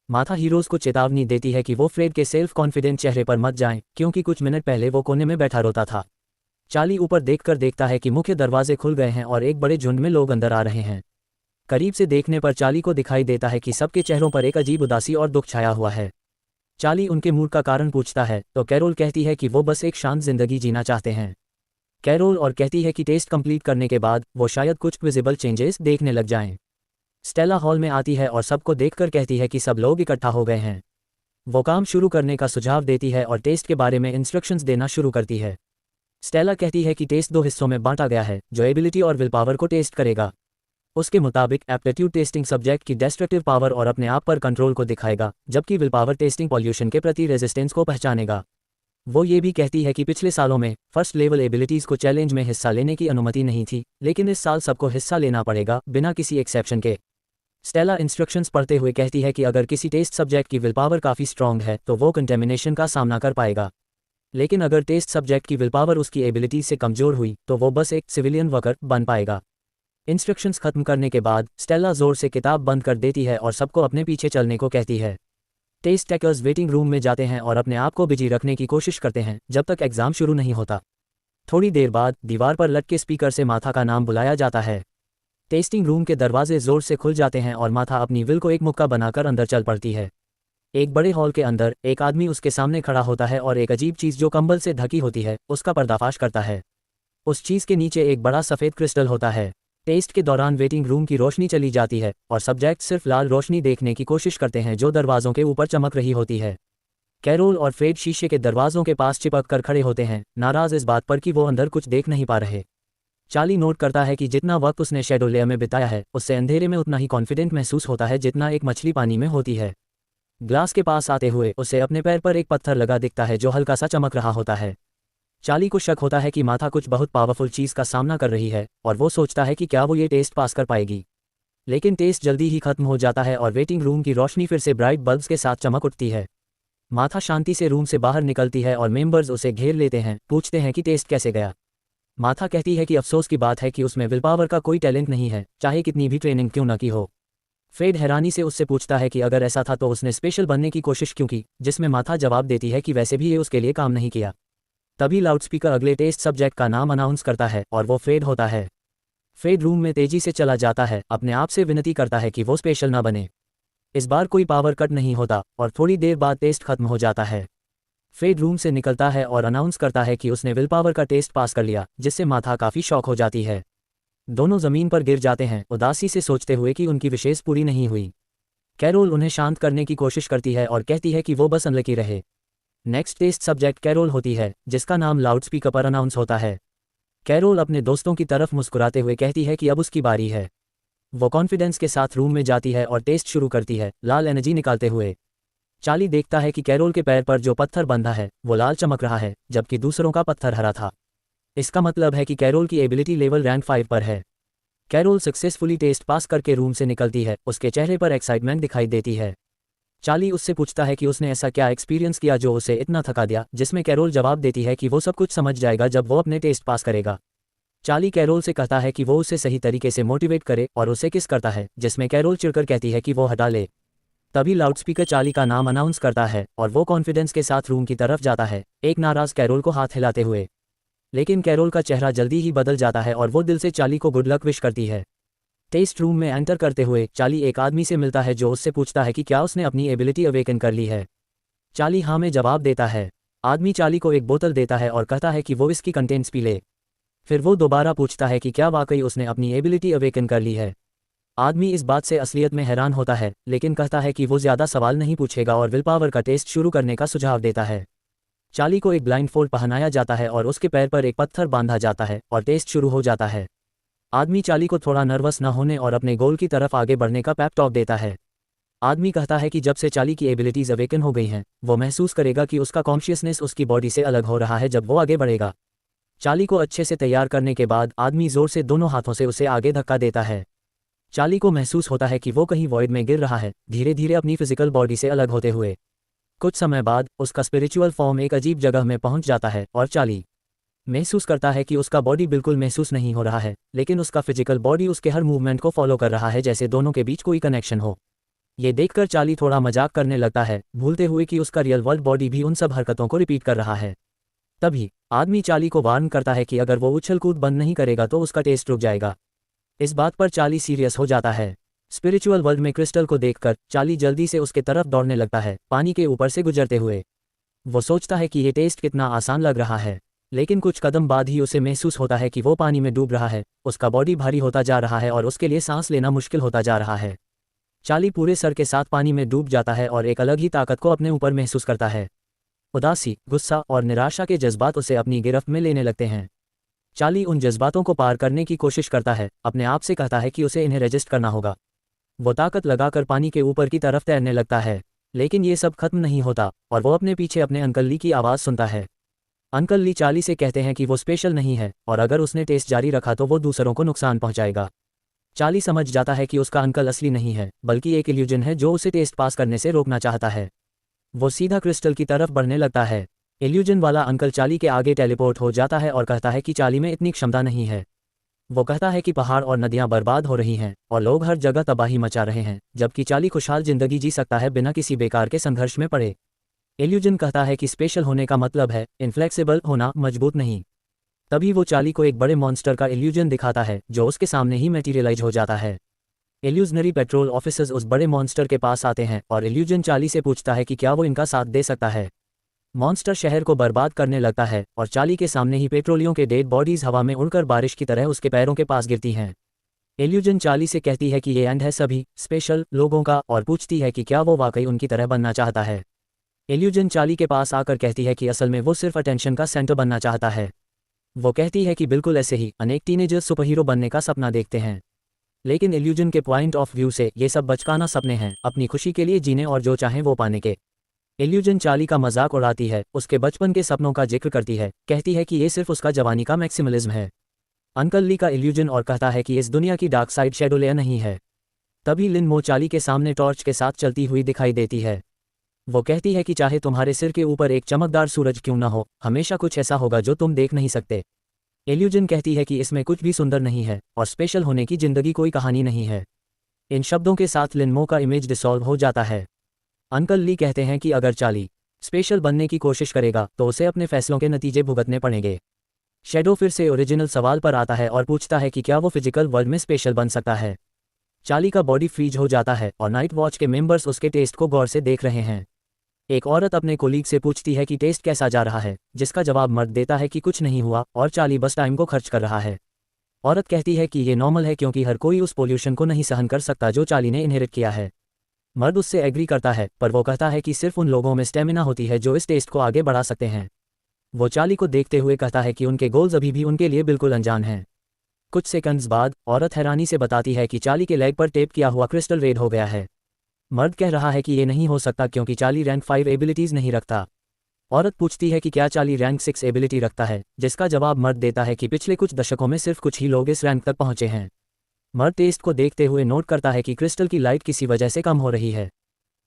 माथा हीरोज़ को चेतावनी देती है कि वो फ्रेड के सेल्फ कॉन्फिडेंट चेहरे पर मत जाएं, क्योंकि कुछ मिनट पहले वो कोने में बैठा रोता था। चार्ली ऊपर देखकर देखता है कि मुख्य दरवाजे खुल गए हैं और एक बड़े झुंड में लोग अंदर आ रहे हैं। करीब से देखने पर चार्ली को दिखाई देता है कि सबके चेहरों पर एक अजीब उदासी और दुख छाया हुआ है। चार्ली उनके मूड का कारण पूछता है तो कैरोल कहती है कि वो बस एक शांत जिंदगी जीना चाहते हैं। कैरोल और कहती है कि टेस्ट कंप्लीट करने के बाद वो शायद कुछ विजिबल चेंजेस देखने लग जाएं। स्टेला हॉल में आती है और सबको देखकर कहती है कि सब लोग इकट्ठा हो गए हैं। वो काम शुरू करने का सुझाव देती है और टेस्ट के बारे में इंस्ट्रक्शंस देना शुरू करती है। स्टेला कहती है कि टेस्ट 2 हिस्सों में बांटा गया है, जो एबिलिटी और विल पावर को टेस्ट करेगा। उसके मुताबिक एप्टीट्यूड टेस्टिंग सब्जेक्ट की डिस्ट्रक्टिव पावर और अपने आप पर कंट्रोल को दिखाएगा, जबकि विल पावर टेस्टिंग पॉल्यूशन के प्रति रेजिस्टेंस को पहचानेगा। वो ये भी कहती है कि पिछले सालों में फर्स्ट लेवल एबिलिटीज़ को चैलेंज में हिस्सा लेने की अनुमति नहीं थी, लेकिन इस साल सबको हिस्सा लेना पड़ेगा, बिना किसी एक्सेप्शन के। स्टेला इंस्ट्रक्शंस पढ़ते हुए कहती है कि अगर किसी टेस्ट सब्जेक्ट की विल पावर काफ़ी स्ट्रॉन्ग है तो वो कंटेमिनेशन का सामना कर पाएगा, लेकिन अगर टेस्ट सब्जेक्ट की विल पावर उसकी एबिलिटीज से कमज़ोर हुई तो वो बस एक सिविलियन वर्कर बन पाएगा। इंस्ट्रक्शंस खत्म करने के बाद स्टेला जोर से किताब बंद कर देती है और सबको अपने पीछे चलने को कहती है। टेस्ट टेकर्स वेटिंग रूम में जाते हैं और अपने आप को बिजी रखने की कोशिश करते हैं जब तक एग्ज़ाम शुरू नहीं होता। थोड़ी देर बाद दीवार पर लटके स्पीकर से माथा का नाम बुलाया जाता है। टेस्टिंग रूम के दरवाजे जोर से खुल जाते हैं और माथा अपनी विल को एक मुक्का बनाकर अंदर चल पड़ती है। एक बड़े हॉल के अंदर एक आदमी उसके सामने खड़ा होता है और एक अजीब चीज़ जो कंबल से ढकी होती है उसका पर्दाफाश करता है। उस चीज़ के नीचे एक बड़ा सफ़ेद क्रिस्टल होता है। टेस्ट के दौरान वेटिंग रूम की रोशनी चली जाती है और सब्जेक्ट सिर्फ लाल रोशनी देखने की कोशिश करते हैं जो दरवाज़ों के ऊपर चमक रही होती है। कैरोल और फ्रेड शीशे के दरवाज़ों के पास चिपक कर खड़े होते हैं, नाराज़ इस बात पर कि वो अंदर कुछ देख नहीं पा रहे। चार्ली नोट करता है कि जितना वक्त उसने शैडो लेयर में बिताया है उससे अंधेरे में उतना ही कॉन्फिडेंट महसूस होता है जितना एक मछली पानी में होती है। ग्लास के पास आते हुए उसे अपने पैर पर एक पत्थर लगा दिखता है जो हल्का सा चमक रहा होता है। चार्ली को शक होता है कि माथा कुछ बहुत पावरफुल चीज़ का सामना कर रही है और वो सोचता है कि क्या वो ये टेस्ट पास कर पाएगी। लेकिन टेस्ट जल्दी ही खत्म हो जाता है और वेटिंग रूम की रोशनी फिर से ब्राइट बल्ब्स के साथ चमक उठती है। माथा शांति से रूम से बाहर निकलती है और मेंबर्स उसे घेर लेते हैं, पूछते हैं कि टेस्ट कैसे गया। माथा कहती है कि अफसोस की बात है कि उसमें विल पावर का कोई टैलेंट नहीं है, चाहे कितनी भी ट्रेनिंग क्यों न की हो। फ्रेड हैरानी से उससे पूछता है कि अगर ऐसा था तो उसने स्पेशल बनने की कोशिश क्यों की, जिसमें माथा जवाब देती है कि वैसे भी ये उसके लिए काम नहीं किया। तभी लाउडस्पीकर अगले टेस्ट सब्जेक्ट का नाम अनाउंस करता है और वो फ्रेड होता है। फ्रेड रूम में तेजी से चला जाता है, अपने आप से विनती करता है कि वो स्पेशल ना बने। इस बार कोई पावर कट नहीं होता और थोड़ी देर बाद टेस्ट खत्म हो जाता है। फ्रेड रूम से निकलता है और अनाउंस करता है कि उसने विल पावर का टेस्ट पास कर लिया, जिससे माथा काफ़ी शॉक हो जाती है। दोनों ज़मीन पर गिर जाते हैं, उदासी से सोचते हुए कि उनकी विशेष पूरी नहीं हुई। कैरोल उन्हें शांत करने की कोशिश करती है और कहती है कि वो बस अनलकी रहे। नेक्स्ट टेस्ट सब्जेक्ट कैरोल होती है, जिसका नाम लाउडस्पीकर पर अनाउंस होता है। कैरोल अपने दोस्तों की तरफ मुस्कुराते हुए कहती है कि अब उसकी बारी है। वो कॉन्फिडेंस के साथ रूम में जाती है और टेस्ट शुरू करती है, लाल एनर्जी निकालते हुए। चार्ली देखता है कि कैरोल के पैर पर जो पत्थर बंधा है वो लाल चमक रहा है, जबकि दूसरों का पत्थर हरा था। इसका मतलब है कि कैरोल की एबिलिटी लेवल रैंक 5 पर है। कैरोल सक्सेसफुली टेस्ट पास करके रूम से निकलती है, उसके चेहरे पर एक्साइटमेंट दिखाई देती है। चार्ली उससे पूछता है कि उसने ऐसा क्या एक्सपीरियंस किया जो उसे इतना थका दिया, जिसमें कैरोल जवाब देती है कि वो सब कुछ समझ जाएगा जब वो अपने टेस्ट पास करेगा। चार्ली कैरोल से कहता है कि वो उसे सही तरीके से मोटिवेट करे और उसे किस करता है, जिसमें कैरोल चिढ़कर कहती है कि वो हटा ले। तभी लाउडस्पीकर चार्ली का नाम अनाउंस करता है और वो कॉन्फिडेंस के साथ रूम की तरफ जाता है, एक नाराज कैरोल को हाथ हिलाते हुए। लेकिन कैरोल का चेहरा जल्दी ही बदल जाता है और वो दिल से चार्ली को गुड लक विश करती है। टेस्ट रूम में एंटर करते हुए चार्ली एक आदमी से मिलता है जो उससे पूछता है कि क्या उसने अपनी एबिलिटी अवेकन कर ली है। चार्ली हाँ में जवाब देता है। आदमी चार्ली को एक बोतल देता है और कहता है कि वो इसकी कंटेंट्स पी ले। फिर वो दोबारा पूछता है कि क्या वाकई उसने अपनी एबिलिटी अवेकन कर ली है। आदमी इस बात से असलियत में हैरान होता है, लेकिन कहता है कि वो ज़्यादा सवाल नहीं पूछेगा और विल पावर का टेस्ट शुरू करने का सुझाव देता है। चार्ली को एक ब्लाइंडफोल्ड पहनाया जाता है और उसके पैर पर एक पत्थर बांधा जाता है और टेस्ट शुरू हो जाता है। आदमी चार्ली को थोड़ा नर्वस न होने और अपने गोल की तरफ आगे बढ़ने का पेप टॉक देता है। आदमी कहता है कि जब से चार्ली की एबिलिटीज अवेकन हो गई हैं, वो महसूस करेगा कि उसका कॉन्शियसनेस उसकी बॉडी से अलग हो रहा है जब वो आगे बढ़ेगा। चार्ली को अच्छे से तैयार करने के बाद आदमी जोर से दोनों हाथों से उसे आगे धक्का देता है। चार्ली को महसूस होता है कि वो कहीं वॉइड में गिर रहा है, धीरे धीरे अपनी फिजिकल बॉडी से अलग होते हुए। कुछ समय बाद उसका स्पिरिचुअल फॉर्म एक अजीब जगह में पहुंच जाता है और चार्ली महसूस करता है कि उसका बॉडी बिल्कुल महसूस नहीं हो रहा है, लेकिन उसका फिजिकल बॉडी उसके हर मूवमेंट को फॉलो कर रहा है, जैसे दोनों के बीच कोई कनेक्शन हो। ये देखकर चार्ली थोड़ा मजाक करने लगता है, भूलते हुए कि उसका रियल वर्ल्ड बॉडी भी उन सब हरकतों को रिपीट कर रहा है। तभी आदमी चार्ली को वार्न करता है कि अगर वो उछल कूद बंद नहीं करेगा तो उसका टेस्ट रुक जाएगा। इस बात पर चार्ली सीरियस हो जाता है। स्पिरिचुअल वर्ल्ड में क्रिस्टल को देखकर चार्ली जल्दी से उसके तरफ दौड़ने लगता है, पानी के ऊपर से गुजरते हुए। वो सोचता है कि ये टेस्ट कितना आसान लग रहा है, लेकिन कुछ कदम बाद ही उसे महसूस होता है कि वो पानी में डूब रहा है, उसका बॉडी भारी होता जा रहा है और उसके लिए सांस लेना मुश्किल होता जा रहा है। चार्ली पूरे सर के साथ पानी में डूब जाता है और एक अलग ही ताकत को अपने ऊपर महसूस करता है। उदासी, गुस्सा और निराशा के जज्बात उसे अपनी गिरफ्त में लेने लगते हैं। चार्ली उन जज्बातों को पार करने की कोशिश करता है, अपने आप से कहता है कि उसे इन्हें रजिस्ट करना होगा। वो ताकत लगाकर पानी के ऊपर की तरफ तैरने लगता है, लेकिन ये सब खत्म नहीं होता और वो अपने पीछे अपने अंकल ली की आवाज़ सुनता है। अंकल ली चार्ली से कहते हैं कि वो स्पेशल नहीं है और अगर उसने टेस्ट जारी रखा तो वो दूसरों को नुकसान पहुंचाएगा। चार्ली समझ जाता है कि उसका अंकल असली नहीं है, बल्कि एक इल्यूजन है जो उसे टेस्ट पास करने से रोकना चाहता है। वो सीधा क्रिस्टल की तरफ बढ़ने लगता है। इल्यूजन वाला अंकल चार्ली के आगे टेलीपोर्ट हो जाता है और कहता है कि चार्ली में इतनी क्षमता नहीं है। वो कहता है कि पहाड़ और नदियां बर्बाद हो रही हैं और लोग हर जगह तबाही मचा रहे हैं, जबकि चार्ली खुशहाल जिंदगी जी सकता है बिना किसी बेकार के संघर्ष में पड़े। इल्यूजन कहता है कि स्पेशल होने का मतलब है इनफ्लेक्सिबल होना, मजबूत नहीं। तभी वो चार्ली को एक बड़े मॉन्स्टर का इल्यूजन दिखाता है जो उसके सामने ही मैटीरियलाइज हो जाता है। इल्यूजनरी पेट्रोल ऑफिसर्स उस बड़े मॉन्स्टर के पास आते हैं और इल्यूजन चार्ली से पूछता है कि क्या वो इनका साथ दे सकता है। मॉन्स्टर शहर को बर्बाद करने लगता है और चार्ली के सामने ही पेट्रोलियों के डेड बॉडीज हवा में उड़कर बारिश की तरह उसके पैरों के पास गिरती हैं। इल्यूजन चार्ली से कहती है कि ये एंड है सभी स्पेशल लोगों का और पूछती है कि क्या वो वाकई उनकी तरह बनना चाहता है। इल्यूजन चार्ली के पास आकर कहती है कि असल में वो सिर्फ अटेंशन का सेंटर बनना चाहता है। वो कहती है कि बिल्कुल ऐसे ही अनेक टीनेजर्स सुपरहीरो बनने का सपना देखते हैं, लेकिन इल्यूजन के पॉइंट ऑफ व्यू से ये सब बचकाना सपने हैं, अपनी खुशी के लिए जीने और जो चाहें वो पाने के। इल्यूजन चार्ली का मजाक उड़ाती है, उसके बचपन के सपनों का जिक्र करती है, कहती है कि ये सिर्फ उसका जवानी का मैक्सिमलिज्म है। अंकल ली का इल्यूजन और कहता है कि इस दुनिया की डार्क साइड शैडो लेयर नहीं है। तभी लिन मो चार्ली के सामने टॉर्च के साथ चलती हुई दिखाई देती है। वो कहती है कि चाहे तुम्हारे सिर के ऊपर एक चमकदार सूरज क्यों न हो, हमेशा कुछ ऐसा होगा जो तुम देख नहीं सकते। इल्यूजन कहती है कि इसमें कुछ भी सुंदर नहीं है और स्पेशल होने की जिंदगी कोई कहानी नहीं है। इन शब्दों के साथ लिनमो का इमेज डिसॉल्व हो जाता है। अंकल ली कहते हैं कि अगर चार्ली स्पेशल बनने की कोशिश करेगा तो उसे अपने फैसलों के नतीजे भुगतने पड़ेंगे। शैडो फिर से ओरिजिनल सवाल पर आता है और पूछता है कि क्या वो फिजिकल वर्ल्ड में स्पेशल बन सकता है। चार्ली का बॉडी फ्रीज हो जाता है और नाइट वॉच के मेंबर्स उसके टेस्ट को गौर से देख रहे हैं। एक औरत अपने कोलीग से पूछती है कि टेस्ट कैसा जा रहा है, जिसका जवाब मर्द देता है कि कुछ नहीं हुआ और चार्ली बस टाइम को खर्च कर रहा है। औरत कहती है कि ये नॉर्मल है क्योंकि हर कोई उस पोल्यूशन को नहीं सहन कर सकता जो चार्ली ने इनहेरिट किया है। मर्द उससे एग्री करता है, पर वो कहता है कि सिर्फ उन लोगों में स्टेमिना होती है जो इस टेस्ट को आगे बढ़ा सकते हैं। वो चार्ली को देखते हुए कहता है कि उनके गोल्स अभी भी उनके लिए बिल्कुल अनजान हैं। कुछ सेकंड्स बाद औरत हैरानी से बताती है कि चार्ली के लेग पर टेप किया हुआ क्रिस्टल रेड हो गया है। मर्द कह रहा है कि ये नहीं हो सकता क्योंकि चार्ली रैंक 5 एबिलिटीज़ नहीं रखता। औरत पूछती है कि क्या चार्ली रैंक 6 एबिलिटी रखता है, जिसका जवाब मर्द देता है कि पिछले कुछ दशकों में सिर्फ कुछ ही लोग इस रैंक तक पहुंचे हैं। मर्द टेस्ट को देखते हुए नोट करता है कि क्रिस्टल की लाइट किसी वजह से कम हो रही है।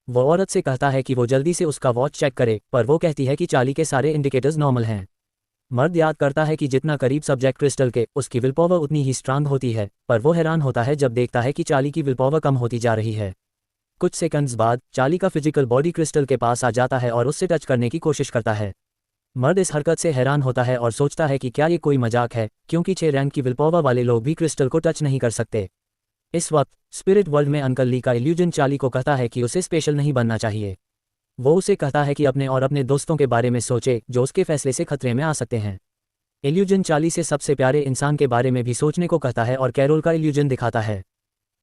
वो औरत से कहता है कि वो जल्दी से उसका वॉच चेक करे, पर वो कहती है कि चार्ली के सारे इंडिकेटर्स नॉर्मल हैं। मर्द याद करता है कि जितना करीब सब्जेक्ट क्रिस्टल के, उसकी विल पावर उतनी ही स्ट्रांग होती है, पर वो हैरान होता है जब देखता है कि चार्ली की विल पावर कम होती जा रही है। कुछ सेकंड्स बाद चार्ली का फिजिकल बॉडी क्रिस्टल के पास आ जाता है और उससे टच करने की कोशिश करता है। मर्द इस हरकत से हैरान होता है और सोचता है कि क्या ये कोई मजाक है, क्योंकि 6 रैंक की विल पावर वाले लोग भी क्रिस्टल को टच नहीं कर सकते। इस वक्त स्पिरिट वर्ल्ड में अंकल ली का इल्यूजन चार्ली को कहता है कि उसे स्पेशल नहीं बनना चाहिए। वो उसे कहता है कि अपने और अपने दोस्तों के बारे में सोचे जो उसके फैसले से खतरे में आ सकते हैं। इल्यूजन चार्ली से सबसे प्यारे इंसान के बारे में भी सोचने को कहता है और कैरोल का इल्यूजन दिखाता है।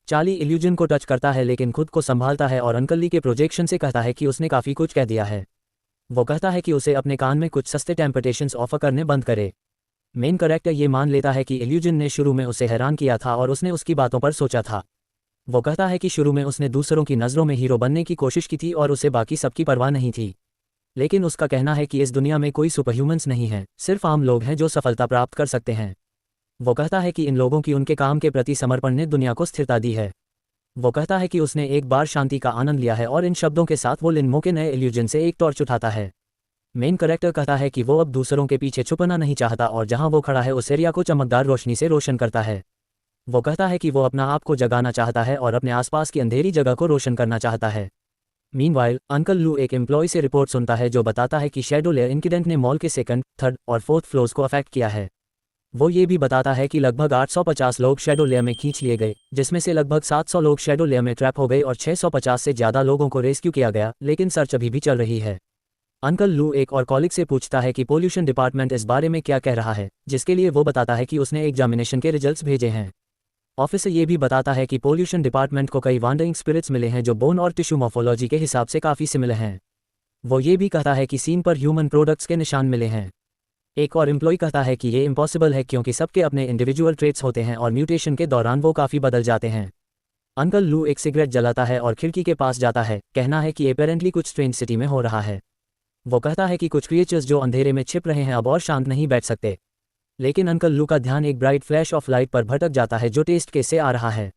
चार्ली इल्यूजन को टच करता है लेकिन खुद को संभालता है और अंकल ली के प्रोजेक्शन से कहता है कि उसने काफ़ी कुछ कह दिया है। वो कहता है कि उसे अपने कान में कुछ सस्ते टेम्पटेशंस ऑफर करने बंद करे। मेन कैरेक्टर ये मान लेता है कि इल्यूजन ने शुरू में उसे हैरान किया था और उसने उसकी बातों पर सोचा था। वो कहता है कि शुरू में उसने दूसरों की नज़रों में हीरो बनने की कोशिश की थी और उसे बाकी सबकी परवाह नहीं थी। लेकिन उसका कहना है कि इस दुनिया में कोई सुपरह्यूमन्स नहीं हैं, सिर्फ आम लोग हैं जो सफलता प्राप्त कर सकते हैं। वो कहता है कि इन लोगों की उनके काम के प्रति समर्पण ने दुनिया को स्थिरता दी है। वो कहता है कि उसने एक बार शांति का आनंद लिया है और इन शब्दों के साथ वो लिनमो के नए इल्यूजन से एक टॉर्च उठाता है। मेन कैरेक्टर कहता है कि वो अब दूसरों के पीछे छुपना नहीं चाहता और जहां वो खड़ा है उस एरिया को चमकदार रोशनी से रोशन करता है। वो कहता है कि वो अपना आप को जगाना चाहता है और अपने आसपास की अंधेरी जगह को रोशन करना चाहता है। मीनवाइल अंकल लू एक एम्प्लॉय से रिपोर्ट सुनता है जो बताता है कि शैडो लेयर इंसिडेंट ने मॉल के सेकंड, थर्ड और फोर्थ फ्लोर्स को अफेक्ट किया है। वो ये भी बताता है कि लगभग 850 लोग शैडो लेयर में खींच लिए गए, जिसमें से लगभग 700 लोग शैडो लेयर में ट्रैप हो गए और 650 से ज़्यादा लोगों को रेस्क्यू किया गया, लेकिन सर्च अभी भी चल रही है। अंकल लू एक और कॉलिग से पूछता है कि पोल्यूशन डिपार्टमेंट इस बारे में क्या कह रहा है, जिसके लिए वो बताता है कि उसने एग्जामिनेशन के रिजल्ट्स भेजे हैं। ऑफिसर ये भी बताता है कि पोल्यूशन डिपार्टमेंट को कई वांडरिंग स्पिरिट्स मिले हैं जो बोन और टिश्यू मॉर्फोलॉजी के हिसाब से काफ़ी सिमिलर हैं। वो ये भी कहता है कि सीन पर ह्यूमन प्रोडक्ट्स के निशान मिले हैं। एक और एम्प्लॉय कहता है कि ये इम्पॉसिबल है क्योंकि सबके अपने इंडिविजुअल ट्रेट्स होते हैं और म्यूटेशन के दौरान वो काफ़ी बदल जाते हैं। अंकल लू एक सिगरेट जलाता है और खिड़की के पास जाता है, कहना है कि अपेरेंटली कुछ स्ट्रेंज सिटी में हो रहा है। वो कहता है कि कुछ क्रिएचर्स जो अंधेरे में छिप रहे हैं अब और शांत नहीं बैठ सकते। लेकिन अंकल लू का ध्यान एक ब्राइट फ्लैश ऑफ लाइट पर भटक जाता है जो टेस्ट केस से आ रहा है।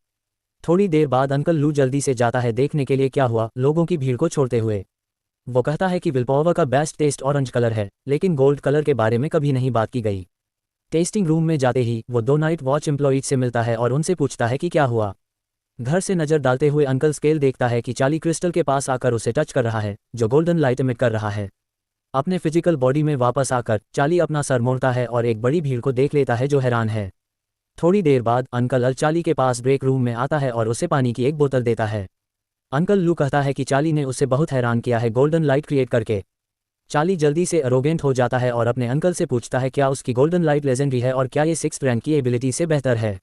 थोड़ी देर बाद अंकल लू जल्दी से जाता है देखने के लिए क्या हुआ, लोगों की भीड़ को छोड़ते हुए। वो कहता है कि विलपावर का बेस्ट टेस्ट ऑरेंज कलर है, लेकिन गोल्ड कलर के बारे में कभी नहीं बात की गई। टेस्टिंग रूम में जाते ही वो 2 नाइट वॉच एम्प्लॉयज से मिलता है और उनसे पूछता है कि क्या हुआ। घर से नज़र डालते हुए अंकल स्केल देखता है कि चार्ली क्रिस्टल के पास आकर उसे टच कर रहा है, जो गोल्डन लाइट एमिट कर रहा है। अपने फिजिकल बॉडी में वापस आकर चार्ली अपना सर मोड़ता है और एक बड़ी भीड़ को देख लेता है जो हैरान है। थोड़ी देर बाद अंकल अल चार्ली के पास ब्रेक रूम में आता है और उसे पानी की एक बोतल देता है। अंकल लू कहता है कि चार्ली ने उसे बहुत हैरान किया है गोल्डन लाइट क्रिएट करके। चार्ली जल्दी से एरोगेंट हो जाता है और अपने अंकल से पूछता है क्या उसकी गोल्डन लाइट लेजेंडरी है और क्या ये 6th रैंक की एबिलिटी से बेहतर है।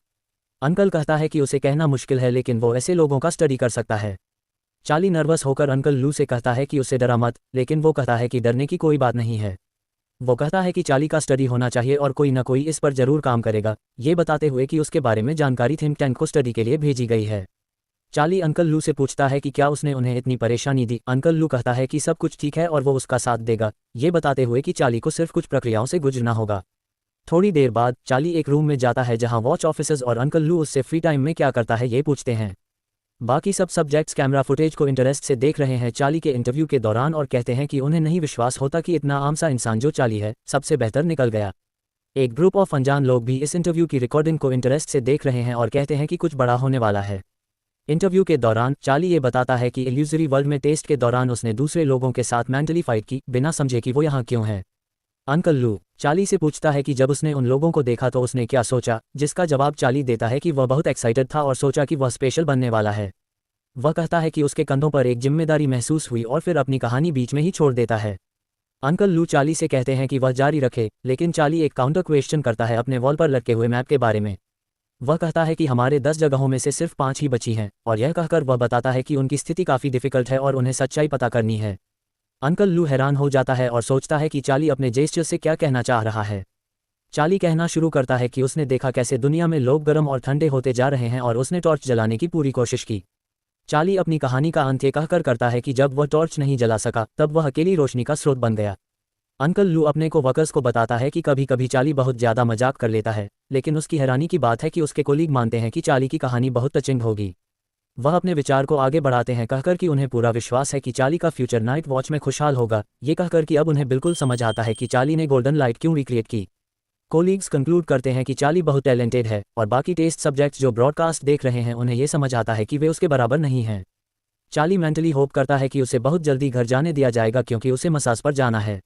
अंकल कहता है कि उसे कहना मुश्किल है लेकिन वो ऐसे लोगों का स्टडी कर सकता है। चार्ली नर्वस होकर अंकल लू से कहता है कि उसे डरा मत, लेकिन वो कहता है कि डरने की कोई बात नहीं है। वो कहता है कि चार्ली का स्टडी होना चाहिए और कोई ना कोई इस पर जरूर काम करेगा, ये बताते हुए कि उसके बारे में जानकारी थिंक टैंक को स्टडी के लिए भेजी गई है। चार्ली अंकल लू से पूछता है कि क्या उसने उन्हें इतनी परेशानी दी। अंकल लू कहता है कि सब कुछ ठीक है और वो उसका साथ देगा, ये बताते हुए कि चार्ली को सिर्फ कुछ प्रक्रियाओं से गुजरना होगा। थोड़ी देर बाद चार्ली एक रूम में जाता है जहां वॉच ऑफिसर्स और अंकल लू उससे फ्री टाइम में क्या करता है ये पूछते हैं। बाकी सब सब्जेक्ट्स कैमरा फुटेज को इंटरेस्ट से देख रहे हैं चार्ली के इंटरव्यू के दौरान और कहते हैं कि उन्हें नहीं विश्वास होता कि इतना आम सा इंसान जो चार्ली है सबसे बेहतर निकल गया। एक ग्रुप ऑफ अनजान लोग भी इस इंटरव्यू की रिकॉर्डिंग को इंटरेस्ट से देख रहे हैं और कहते हैं कि कुछ बड़ा होने वाला है। इंटरव्यू के दौरान चार्ली ये बताता है कि इल्यूजरी वर्ल्ड में टेस्ट के दौरान उसने दूसरे लोगों के साथ मेंटली फाइट की, बिना समझे कि वो यहाँ क्यों है। अंकल लू चार्ली से पूछता है कि जब उसने उन लोगों को देखा तो उसने क्या सोचा, जिसका जवाब चार्ली देता है कि वह बहुत एक्साइटेड था और सोचा कि वह स्पेशल बनने वाला है। वह कहता है कि उसके कंधों पर एक जिम्मेदारी महसूस हुई और फिर अपनी कहानी बीच में ही छोड़ देता है। अंकल लू चार्ली से कहते हैं कि वह जारी रखे, लेकिन चार्ली एक काउंटर क्वेश्चन करता है अपने वॉल पर लटके हुए मैप के बारे में। वह कहता है कि हमारे 10 जगहों में से सिर्फ 5 ही बची हैं, और यह कहकर वह बताता है कि उनकी स्थिति काफ़ी डिफ़िकल्ट है और उन्हें सच्चाई पता करनी है। अंकल लू हैरान हो जाता है और सोचता है कि चार्ली अपने जेस्चर से क्या कहना चाह रहा है। चार्ली कहना शुरू करता है कि उसने देखा कैसे दुनिया में लोग गर्म और ठंडे होते जा रहे हैं और उसने टॉर्च जलाने की पूरी कोशिश की। चार्ली अपनी कहानी का अंत ये कहकर करता है कि जब वह टॉर्च नहीं जला सका तब वह अकेली रोशनी का स्रोत बन गया। अंकल लू अपने को वर्कर्स को बताता है कि कभी कभी चार्ली बहुत ज़्यादा मजाक कर लेता है, लेकिन उसकी हैरानी की बात है कि उसके कोलीग मानते हैं कि चार्ली की कहानी बहुत टचिंग होगी। वह अपने विचार को आगे बढ़ाते हैं कहकर कि उन्हें पूरा विश्वास है कि चार्ली का फ्यूचर नाइट वॉच में खुशहाल होगा, ये कहकर कि अब उन्हें बिल्कुल समझ आता है कि चार्ली ने गोल्डन लाइट क्यों रिक्रिएट की। कोलीग्स कंक्लूड करते हैं कि चार्ली बहुत टैलेंटेड है और बाकी टेस्ट सब्जेक्ट्स जो ब्रॉडकास्ट देख रहे हैं उन्हें ये समझ आता है कि वे उसके बराबर नहीं हैं। चार्ली मेंटली होप करता है कि उसे बहुत जल्दी घर जाने दिया जाएगा क्योंकि उसे मसाज पर जाना है।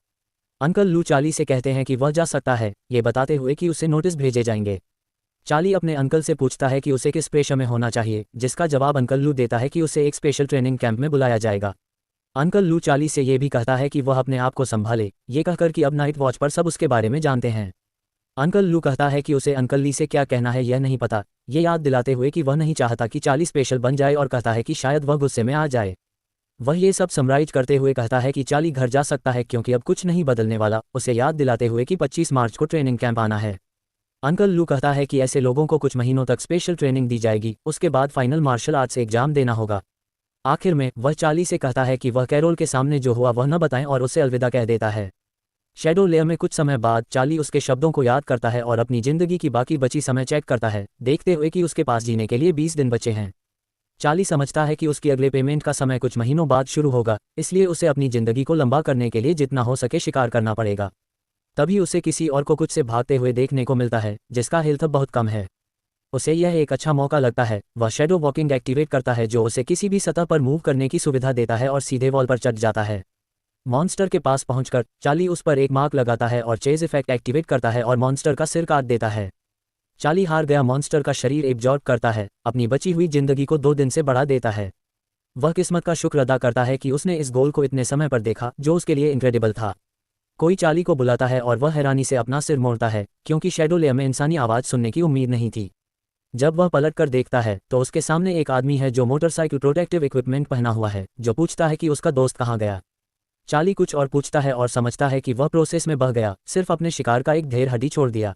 अंकल लू चार्ली से कहते हैं कि वह जा सकता है, ये बताते हुए कि उसे नोटिस भेजे जाएंगे। चार्ली अपने अंकल से पूछता है कि उसे किस पेशे में होना चाहिए, जिसका जवाब अंकल लू देता है कि उसे एक स्पेशल ट्रेनिंग कैंप में बुलाया जाएगा। अंकल लू चार्ली से ये भी कहता है कि वह अपने आप को संभाले, ये कहकर कि अब नाइट वॉच पर सब उसके बारे में जानते हैं। अंकल लू कहता है कि उसे अंकल ली से क्या कहना है यह नहीं पता, ये याद दिलाते हुए कि वह नहीं चाहता कि चार्ली स्पेशल बन जाए और कहता है कि शायद वह गुस्से में आ जाए। वह ये सब समराइज करते हुए कहता है कि चार्ली घर जा सकता है क्योंकि अब कुछ नहीं बदलने वाला, उसे याद दिलाते हुए कि 25 मार्च को ट्रेनिंग कैंप आना है। अंकल लू कहता है कि ऐसे लोगों को कुछ महीनों तक स्पेशल ट्रेनिंग दी जाएगी, उसके बाद फाइनल मार्शल आर्ट्स एग्जाम देना होगा। आखिर में वह चार्ली से कहता है कि वह कैरोल के सामने जो हुआ वह न बताएं और उसे अलविदा कह देता है। शैडो लेयर में कुछ समय बाद चार्ली उसके शब्दों को याद करता है और अपनी जिंदगी की बाकी बची समय चेक करता है, देखते हुए कि उसके पास जीने के लिए 20 दिन बचे हैं। चार्ली समझता है कि उसकी अगले पेमेंट का समय कुछ महीनों बाद शुरू होगा, इसलिए उसे अपनी जिंदगी को लंबा करने के लिए जितना हो सके शिकार करना पड़ेगा। तभी उसे किसी और को कुछ से भागते हुए देखने को मिलता है जिसका हेल्थ बहुत कम है। उसे यह एक अच्छा मौका लगता है, वह शैडो वॉकिंग एक्टिवेट करता है जो उसे किसी भी सतह पर मूव करने की सुविधा देता है और सीधे वॉल पर चढ़ जाता है। मॉन्स्टर के पास पहुंचकर चार्ली उस पर एक मार्क लगाता है और चेज इफेक्ट एक्टिवेट करता है और मॉन्स्टर का सिर काट देता है। चार्ली हार गया मॉन्स्टर का शरीर एब्जॉर्ब करता है, अपनी बची हुई जिंदगी को 2 दिन से बढ़ा देता है। वह किस्मत का शुक्र अदा करता है कि उसने इस गोल को इतने समय पर देखा जो उसके लिए इनक्रेडिबल था। कोई चार्ली को बुलाता है और वह हैरानी से अपना सिर मोड़ता है क्योंकि शैडो लेयर में इंसानी आवाज़ सुनने की उम्मीद नहीं थी। जब वह पलट कर देखता है तो उसके सामने एक आदमी है जो मोटरसाइकिल प्रोटेक्टिव इक्विपमेंट पहना हुआ है, जो पूछता है कि उसका दोस्त कहाँ गया। चार्ली कुछ और पूछता है और समझता है कि वह प्रोसेस में बह गया, सिर्फ अपने शिकार का एक ढेर हड्डी छोड़ दिया।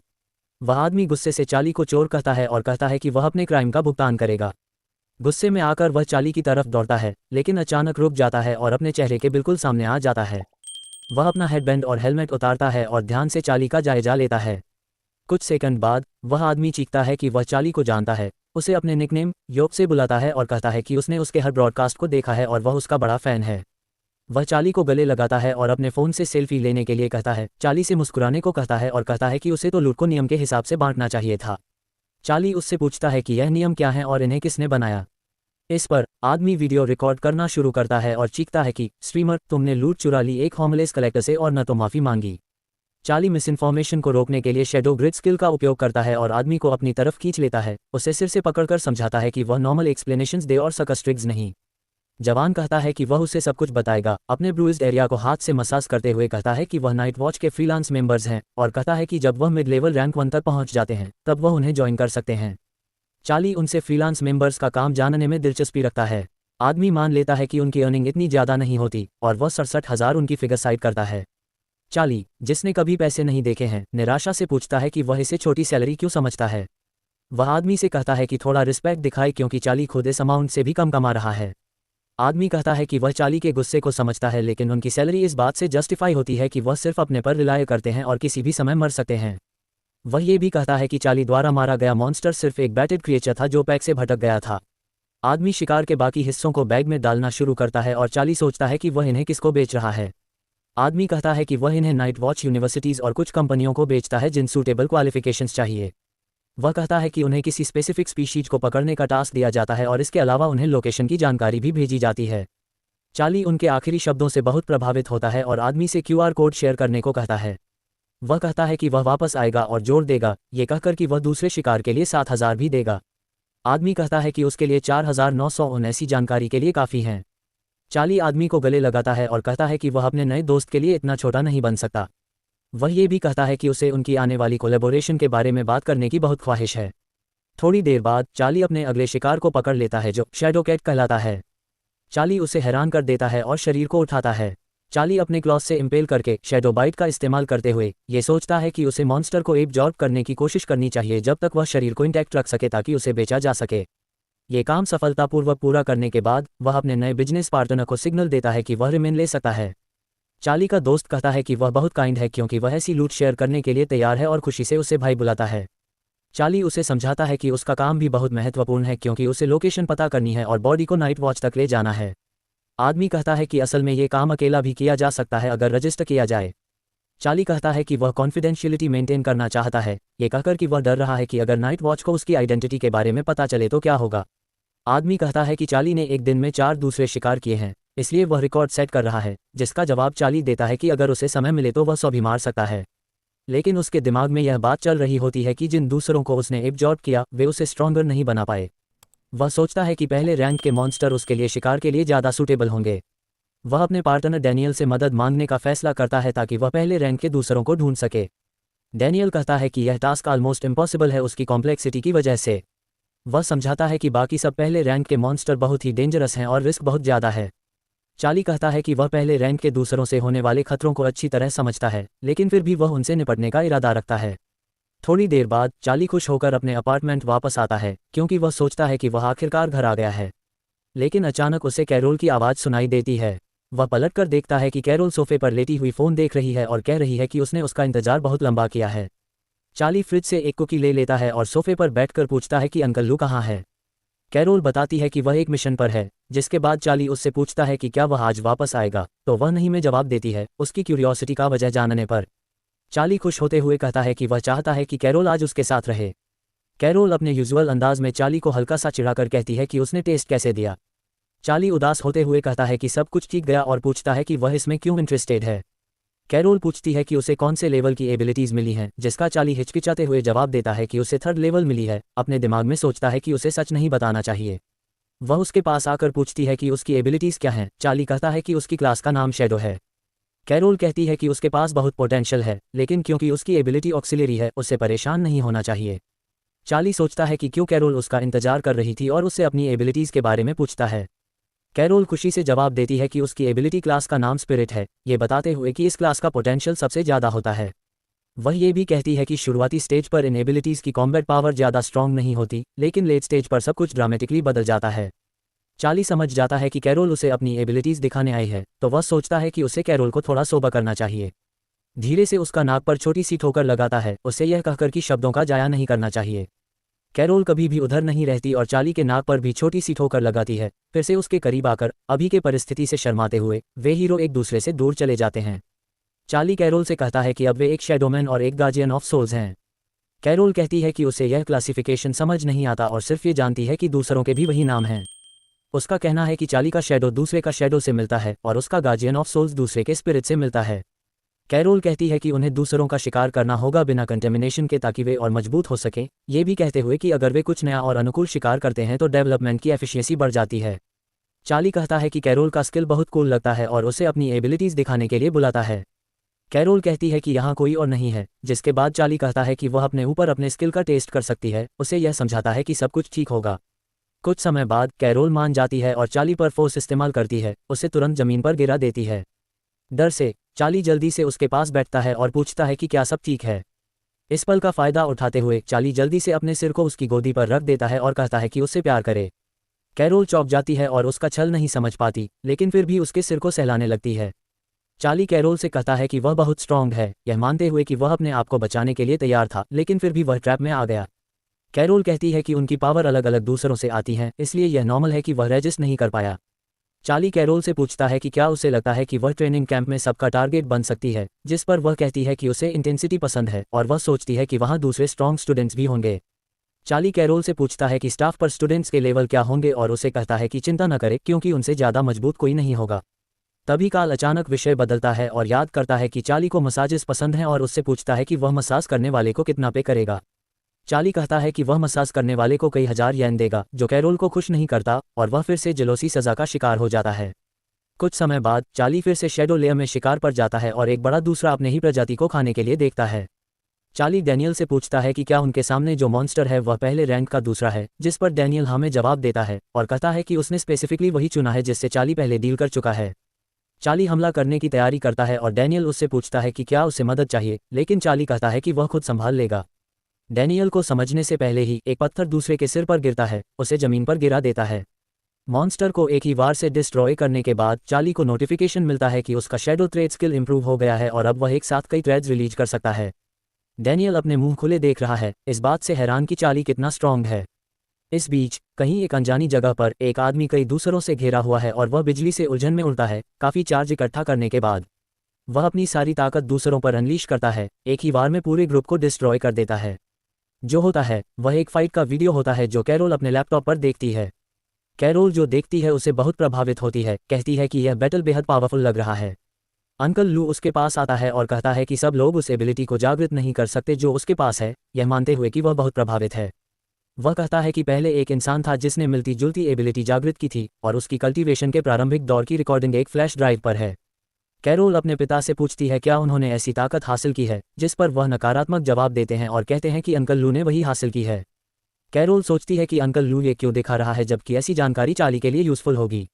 वह आदमी गुस्से से चार्ली को चोर कहता है और कहता है कि वह अपने क्राइम का भुगतान करेगा। गुस्से में आकर वह चार्ली की तरफ दौड़ता है, लेकिन अचानक रुक जाता है और अपने चेहरे के बिल्कुल सामने आ जाता है। वह अपना हेडबैंड और हेलमेट उतारता है और ध्यान से चार्ली का जायजा लेता है। कुछ सेकंड बाद वह आदमी चीखता है कि वह चार्ली को जानता है, उसे अपने निकनेम योप से बुलाता है और कहता है कि उसने उसके हर ब्रॉडकास्ट को देखा है और वह उसका बड़ा फैन है। वह चार्ली को गले लगाता है और अपने फ़ोन से सेल्फी लेने के लिए कहता है, चार्ली से मुस्कुराने को कहता है और कहता है कि उसे तो लूट को नियम के हिसाब से बांटना चाहिए था। चार्ली उससे पूछता है कि यह नियम क्या है और इन्हें किसने बनाया। इस पर आदमी वीडियो रिकॉर्ड करना शुरू करता है और चीखता है कि स्ट्रीमर, तुमने लूट चुरा ली एक होमलेस कलेक्टर से और न तो माफ़ी मांगी। चार्ली मिस इन्फॉर्मेशन को रोकने के लिए शैडो ग्रिड स्किल का उपयोग करता है और आदमी को अपनी तरफ खींच लेता है, उसे सिर से पकड़कर समझाता है कि वह नॉर्मल एक्सप्लेनेशंस दे और सकस्ट्रिग्स नहीं। जवान कहता है कि वह उसे सब कुछ बताएगा, अपने ब्रूइज्ड एरिया को हाथ से मसाज करते हुए कहता है कि वह नाइट वॉच के फ्रीलांस मेंबर्स हैं और कहता है कि जब वह मिड लेवल रैंक 1 तक पहुंच जाते हैं तब वह उन्हें ज्वाइन कर सकते हैं। चार्ली उनसे फ्रीलांस मेंबर्स का काम जानने में दिलचस्पी रखता है। आदमी मान लेता है कि उनकी अर्निंग इतनी ज़्यादा नहीं होती और वह 67,000 उनकी फिगर साइड करता है। चार्ली, जिसने कभी पैसे नहीं देखे हैं, निराशा से पूछता है कि वह इसे छोटी सैलरी क्यों समझता है। वह आदमी से कहता है कि थोड़ा रिस्पेक्ट दिखाए क्योंकि चार्ली खुद इस अमाउंट से भी कम कमा रहा है। आदमी कहता है कि वह चार्ली के गुस्से को समझता है, लेकिन उनकी सैलरी इस बात से जस्टिफाई होती है कि वह सिर्फ अपने पर रिलाय करते हैं और किसी भी समय मर सकते हैं। वह ये भी कहता है कि चार्ली द्वारा मारा गया मॉन्स्टर सिर्फ एक बैटेड क्रिएचर था जो पैक से भटक गया था। आदमी शिकार के बाकी हिस्सों को बैग में डालना शुरू करता है और चार्ली सोचता है कि वह इन्हें किसको बेच रहा है। आदमी कहता है कि वह इन्हें नाइट वॉच यूनिवर्सिटीज़ और कुछ कंपनियों को बेचता है जिन सूटेबल क्वालिफिकेशंस चाहिए। वह कहता है कि उन्हें किसी स्पेसिफिक स्पीशीज को पकड़ने का टास्क दिया जाता है और इसके अलावा उन्हें लोकेशन की जानकारी भी भेजी जाती है। चार्ली उनके आखिरी शब्दों से बहुत प्रभावित होता है और आदमी से क्यूआर कोड शेयर करने को कहता है। वह कहता है कि वह वापस आएगा और जोड़ देगा, ये कहकर कि वह दूसरे शिकार के लिए 7,000 भी देगा। आदमी कहता है कि उसके लिए 4,979 जानकारी के लिए काफ़ी हैं। चार्ली आदमी को गले लगाता है और कहता है कि वह अपने नए दोस्त के लिए इतना छोटा नहीं बन सकता। वह ये भी कहता है कि उसे उनकी आने वाली कोलैबोरेशन के बारे में बात करने की बहुत ख्वाहिश है। थोड़ी देर बाद चार्ली अपने अगले शिकार को पकड़ लेता है जो शैडो कैट कहलाता है। चार्ली उसे हैरान कर देता है और शरीर को उठाता है। चार्ली अपने क्लॉस से इम्पेल करके शैडो बाइट का इस्तेमाल करते हुए ये सोचता है कि उसे मॉन्स्टर को एब्जॉर्ब करने की कोशिश करनी चाहिए जब तक वह शरीर को इंटैक्ट रख सके ताकि उसे बेचा जा सके। ये काम सफलतापूर्वक पूरा करने के बाद वह अपने नए बिजनेस पार्टनर को सिग्नल देता है कि वह रिमेन ले सकता है। चार्ली का दोस्त कहता है कि वह बहुत काइंड है क्योंकि वह ऐसी लूट शेयर करने के लिए तैयार है और खुशी से उसे भाई बुलाता है। चार्ली उसे समझाता है कि उसका काम भी बहुत महत्वपूर्ण है क्योंकि उसे लोकेशन पता करनी है और बॉडी को नाइट वॉच तक ले जाना है। आदमी कहता है कि असल में ये काम अकेला भी किया जा सकता है अगर रजिस्टर किया जाए। चार्ली कहता है कि वह कॉन्फिडेंशियलिटी मेंटेन करना चाहता है, ये कहकर कि वह डर रहा है कि अगर नाइट वॉच को उसकी आइडेंटिटी के बारे में पता चले तो क्या होगा। आदमी कहता है कि चार्ली ने एक दिन में 4 दूसरे शिकार किए हैं, इसलिए वह रिकॉर्ड सेट कर रहा है, जिसका जवाब चार्ली देता है कि अगर उसे समय मिले तो वह 100 भी मार सकता है। लेकिन उसके दिमाग में यह बात चल रही होती है कि जिन दूसरों को उसने एब्जॉर्ब किया वे उसे स्ट्रॉन्गर नहीं बना पाए। वह सोचता है कि पहले रैंक के मॉन्स्टर उसके लिए शिकार के लिए ज़्यादा सूटेबल होंगे। वह अपने पार्टनर डैनियल से मदद मांगने का फैसला करता है ताकि वह पहले रैंक के दूसरों को ढूंढ सके। डैनियल कहता है कि यह टास्क ऑलमोस्ट इम्पॉसिबल है उसकी कॉम्प्लेक्सिटी की वजह से। वह समझाता है कि बाकी सब पहले रैंक के मॉन्स्टर बहुत ही डेंजरस हैं और रिस्क बहुत ज़्यादा है। चार्ली कहता है कि वह पहले रैंक के दूसरों से होने वाले खतरों को अच्छी तरह समझता है, लेकिन फिर भी वह उनसे निपटने का इरादा रखता है। थोड़ी देर बाद चार्ली खुश होकर अपने अपार्टमेंट वापस आता है क्योंकि वह सोचता है कि वह आखिरकार घर आ गया है। लेकिन अचानक उसे कैरोल की आवाज़ सुनाई देती है। वह पलटकर देखता है कि कैरोल सोफे पर लेटी हुई फ़ोन देख रही है और कह रही है कि उसने उसका इंतजार बहुत लंबा किया है। चार्ली फ्रिज से एक कुकी ले लेता है और सोफे पर बैठकर पूछता है कि अंकल लू कहाँ है। कैरोल बताती है कि वह एक मिशन पर है, जिसके बाद चार्ली उससे पूछता है कि क्या वह आज वापस आएगा, तो वह नहीं में जवाब देती है, उसकी क्यूरियोसिटी का वजह जानने पर। चार्ली खुश होते हुए कहता है कि वह चाहता है कि कैरोल आज उसके साथ रहे। कैरोल अपने यूजुअल अंदाज में चार्ली को हल्का सा चिढ़ाकर कहती है कि उसने टेस्ट कैसे दिया। चार्ली उदास होते हुए कहता है कि सब कुछ ठीक गया और पूछता है कि वह इसमें क्यों इंटरेस्टेड है। कैरोल पूछती है कि उसे कौन से लेवल की एबिलिटीज़ मिली हैं, जिसका चार्ली हिचकिचाते हुए जवाब देता है कि उसे 3rd लेवल मिली है। अपने दिमाग में सोचता है कि उसे सच नहीं बताना चाहिए। वह उसके पास आकर पूछती है कि उसकी एबिलिटीज़ क्या हैं। चार्ली कहता है कि उसकी क्लास का नाम शैडो है। कैरोल कहती है कि उसके पास बहुत पोटेंशियल है, लेकिन क्योंकि उसकी एबिलिटी ऑक्सिलरी है उसे परेशान नहीं होना चाहिए। चार्ली सोचता है कि क्यों कैरोल उसका इंतजार कर रही थी और उससे अपनी एबिलिटीज़ के बारे में पूछता है। कैरोल खुशी से जवाब देती है कि उसकी एबिलिटी क्लास का नाम स्पिरिट है, ये बताते हुए कि इस क्लास का पोटेंशियल सबसे ज़्यादा होता है। वह ये भी कहती है कि शुरुआती स्टेज पर इन एबिलिटीज़ की कॉम्बैट पावर ज़्यादा स्ट्रॉन्ग नहीं होती, लेकिन लेट स्टेज पर सब कुछ ड्रामेटिकली बदल जाता है। चार्ली समझ जाता है कि कैरोल उसे अपनी एबिलिटीज़ दिखाने आई है, तो वह सोचता है कि उसे कैरोल को थोड़ा सोबर करना चाहिए। धीरे से उसका नाक पर छोटी सी ठोकर लगाता है, उसे यह कहकर कि शब्दों का जाया नहीं करना चाहिए। कैरोल कभी भी उधर नहीं रहती और चार्ली के नाक पर भी छोटी सी ठोकर लगाती है। फिर से उसके करीब आकर अभी के परिस्थिति से शर्माते हुए वे हीरो एक दूसरे से दूर चले जाते हैं। चार्ली कैरोल से कहता है कि अब वे एक शैडोमैन और एक गार्जियन ऑफ सोल्स हैं। कैरोल कहती है कि उसे यह क्लासिफिकेशन समझ नहीं आता और सिर्फ ये जानती है कि दूसरों के भी वही नाम हैं। उसका कहना है कि चार्ली का शैडो दूसरे का शैडो से मिलता है और उसका गार्जियन ऑफ सोल्स दूसरे के स्पिरिट से मिलता है। कैरोल कहती है कि उन्हें दूसरों का शिकार करना होगा बिना कंटेमिनेशन के ताकि वे और मजबूत हो सकें, ये भी कहते हुए कि अगर वे कुछ नया और अनुकूल शिकार करते हैं तो डेवलपमेंट की एफिशिएंसी बढ़ जाती है। चार्ली कहता है कि कैरोल का स्किल बहुत कूल लगता है और उसे अपनी एबिलिटीज़ दिखाने के लिए बुलाता है। कैरोल कहती है कि यहाँ कोई और नहीं है, जिसके बाद चार्ली कहता है कि वह अपने ऊपर अपने स्किल का टेस्ट कर सकती है। उसे यह समझाता है कि सब कुछ ठीक होगा। कुछ समय बाद कैरोल मान जाती है और चार्ली पर फोर्स इस्तेमाल करती है, उसे तुरंत जमीन पर गिरा देती है। डर से चार्ली जल्दी से उसके पास बैठता है और पूछता है कि क्या सब ठीक है। इस पल का फ़ायदा उठाते हुए चार्ली जल्दी से अपने सिर को उसकी गोदी पर रख देता है और कहता है कि उससे प्यार करे। कैरोल चौंक जाती है और उसका छल नहीं समझ पाती, लेकिन फिर भी उसके सिर को सहलाने लगती है। चार्ली कैरोल से कहता है कि वह बहुत स्ट्रॉन्ग है, यह मानते हुए कि वह अपने आप को बचाने के लिए तैयार था, लेकिन फिर भी वह ट्रैप में आ गया। कैरोल कहती है कि उनकी पावर अलग अलग दूसरों से आती हैं, इसलिए यह नॉर्मल है कि वह रेजिस्ट नहीं कर पाया। चार्ली कैरोल से पूछता है कि क्या उसे लगता है कि वह ट्रेनिंग कैंप में सबका टारगेट बन सकती है, जिस पर वह कहती है कि उसे इंटेंसिटी पसंद है और वह सोचती है कि वहाँ दूसरे स्ट्रॉन्ग स्टूडेंट्स भी होंगे। चार्ली कैरोल से पूछता है कि स्टाफ पर स्टूडेंट्स के लेवल क्या होंगे और उसे कहता है कि चिंता न करे क्योंकि उनसे ज़्यादा मजबूत कोई नहीं होगा। तभी कार्ल अचानक विषय बदलता है और याद करता है कि चार्ली को मसाजेस पसंद हैं और उससे पूछता है कि वह मसाज करने वाले को कितना पे करेगा। चार्ली कहता है कि वह मसाज करने वाले को कई हजार येन देगा, जो कैरोल को खुश नहीं करता और वह फिर से जेलोसी सजा का शिकार हो जाता है। कुछ समय बाद चार्ली फिर से शैडो लेयर में शिकार पर जाता है और एक बड़ा दूसरा अपने ही प्रजाति को खाने के लिए देखता है। चार्ली डैनियल से पूछता है कि क्या उनके सामने जो मॉन्स्टर है वह पहले रैंक का दूसरा है, जिस पर डैनियल हमें जवाब देता है और कहता है कि उसने स्पेसिफिकली वही चुना है जिससे चार्ली पहले डील कर चुका है। चार्ली हमला करने की तैयारी करता है और डैनियल उससे पूछता है कि क्या उसे मदद चाहिए, लेकिन चार्ली कहता है कि वह खुद संभाल लेगा। डैनियल को समझने से पहले ही एक पत्थर दूसरे के सिर पर गिरता है, उसे जमीन पर गिरा देता है। मॉन्स्टर को एक ही वार से डिस्ट्रॉय करने के बाद चार्ली को नोटिफिकेशन मिलता है कि उसका शैडो ट्रेड स्किल इंप्रूव हो गया है और अब वह एक साथ कई ट्रेड्स रिलीज कर सकता है। डैनियल अपने मुंह खुले देख रहा है, इस बात से हैरान कि चार्ली कितना स्ट्रांग है। इस बीच कहीं एक अनजानी जगह पर एक आदमी कई दूसरों से घेरा हुआ है और वह बिजली से उलझन में उड़ता है। काफ़ी चार्ज इकट्ठा करने के बाद वह अपनी सारी ताकत दूसरों पर अनलीश करता है, एक ही वार में पूरे ग्रुप को डिस्ट्रॉय कर देता है। जो होता है वह एक फाइट का वीडियो होता है जो कैरोल अपने लैपटॉप पर देखती है। कैरोल जो देखती है उसे बहुत प्रभावित होती है, कहती है कि यह बैटल बेहद पावरफुल लग रहा है। अंकल लू उसके पास आता है और कहता है कि सब लोग उस एबिलिटी को जागृत नहीं कर सकते जो उसके पास है, यह मानते हुए कि वह बहुत प्रभावित है। वह कहता है कि पहले एक इंसान था जिसने मिलती जुलती एबिलिटी जागृत की थी और उसकी कल्टीवेशन के प्रारंभिक दौर की रिकॉर्डिंग एक फ्लैश ड्राइव पर है। कैरोल अपने पिता से पूछती है क्या उन्होंने ऐसी ताकत हासिल की है, जिस पर वह नकारात्मक जवाब देते हैं और कहते हैं कि अंकल लू ने वही हासिल की है। कैरोल सोचती है कि अंकल लू ये क्यों दिखा रहा है जबकि ऐसी जानकारी चार्ली के लिए यूजफुल होगी।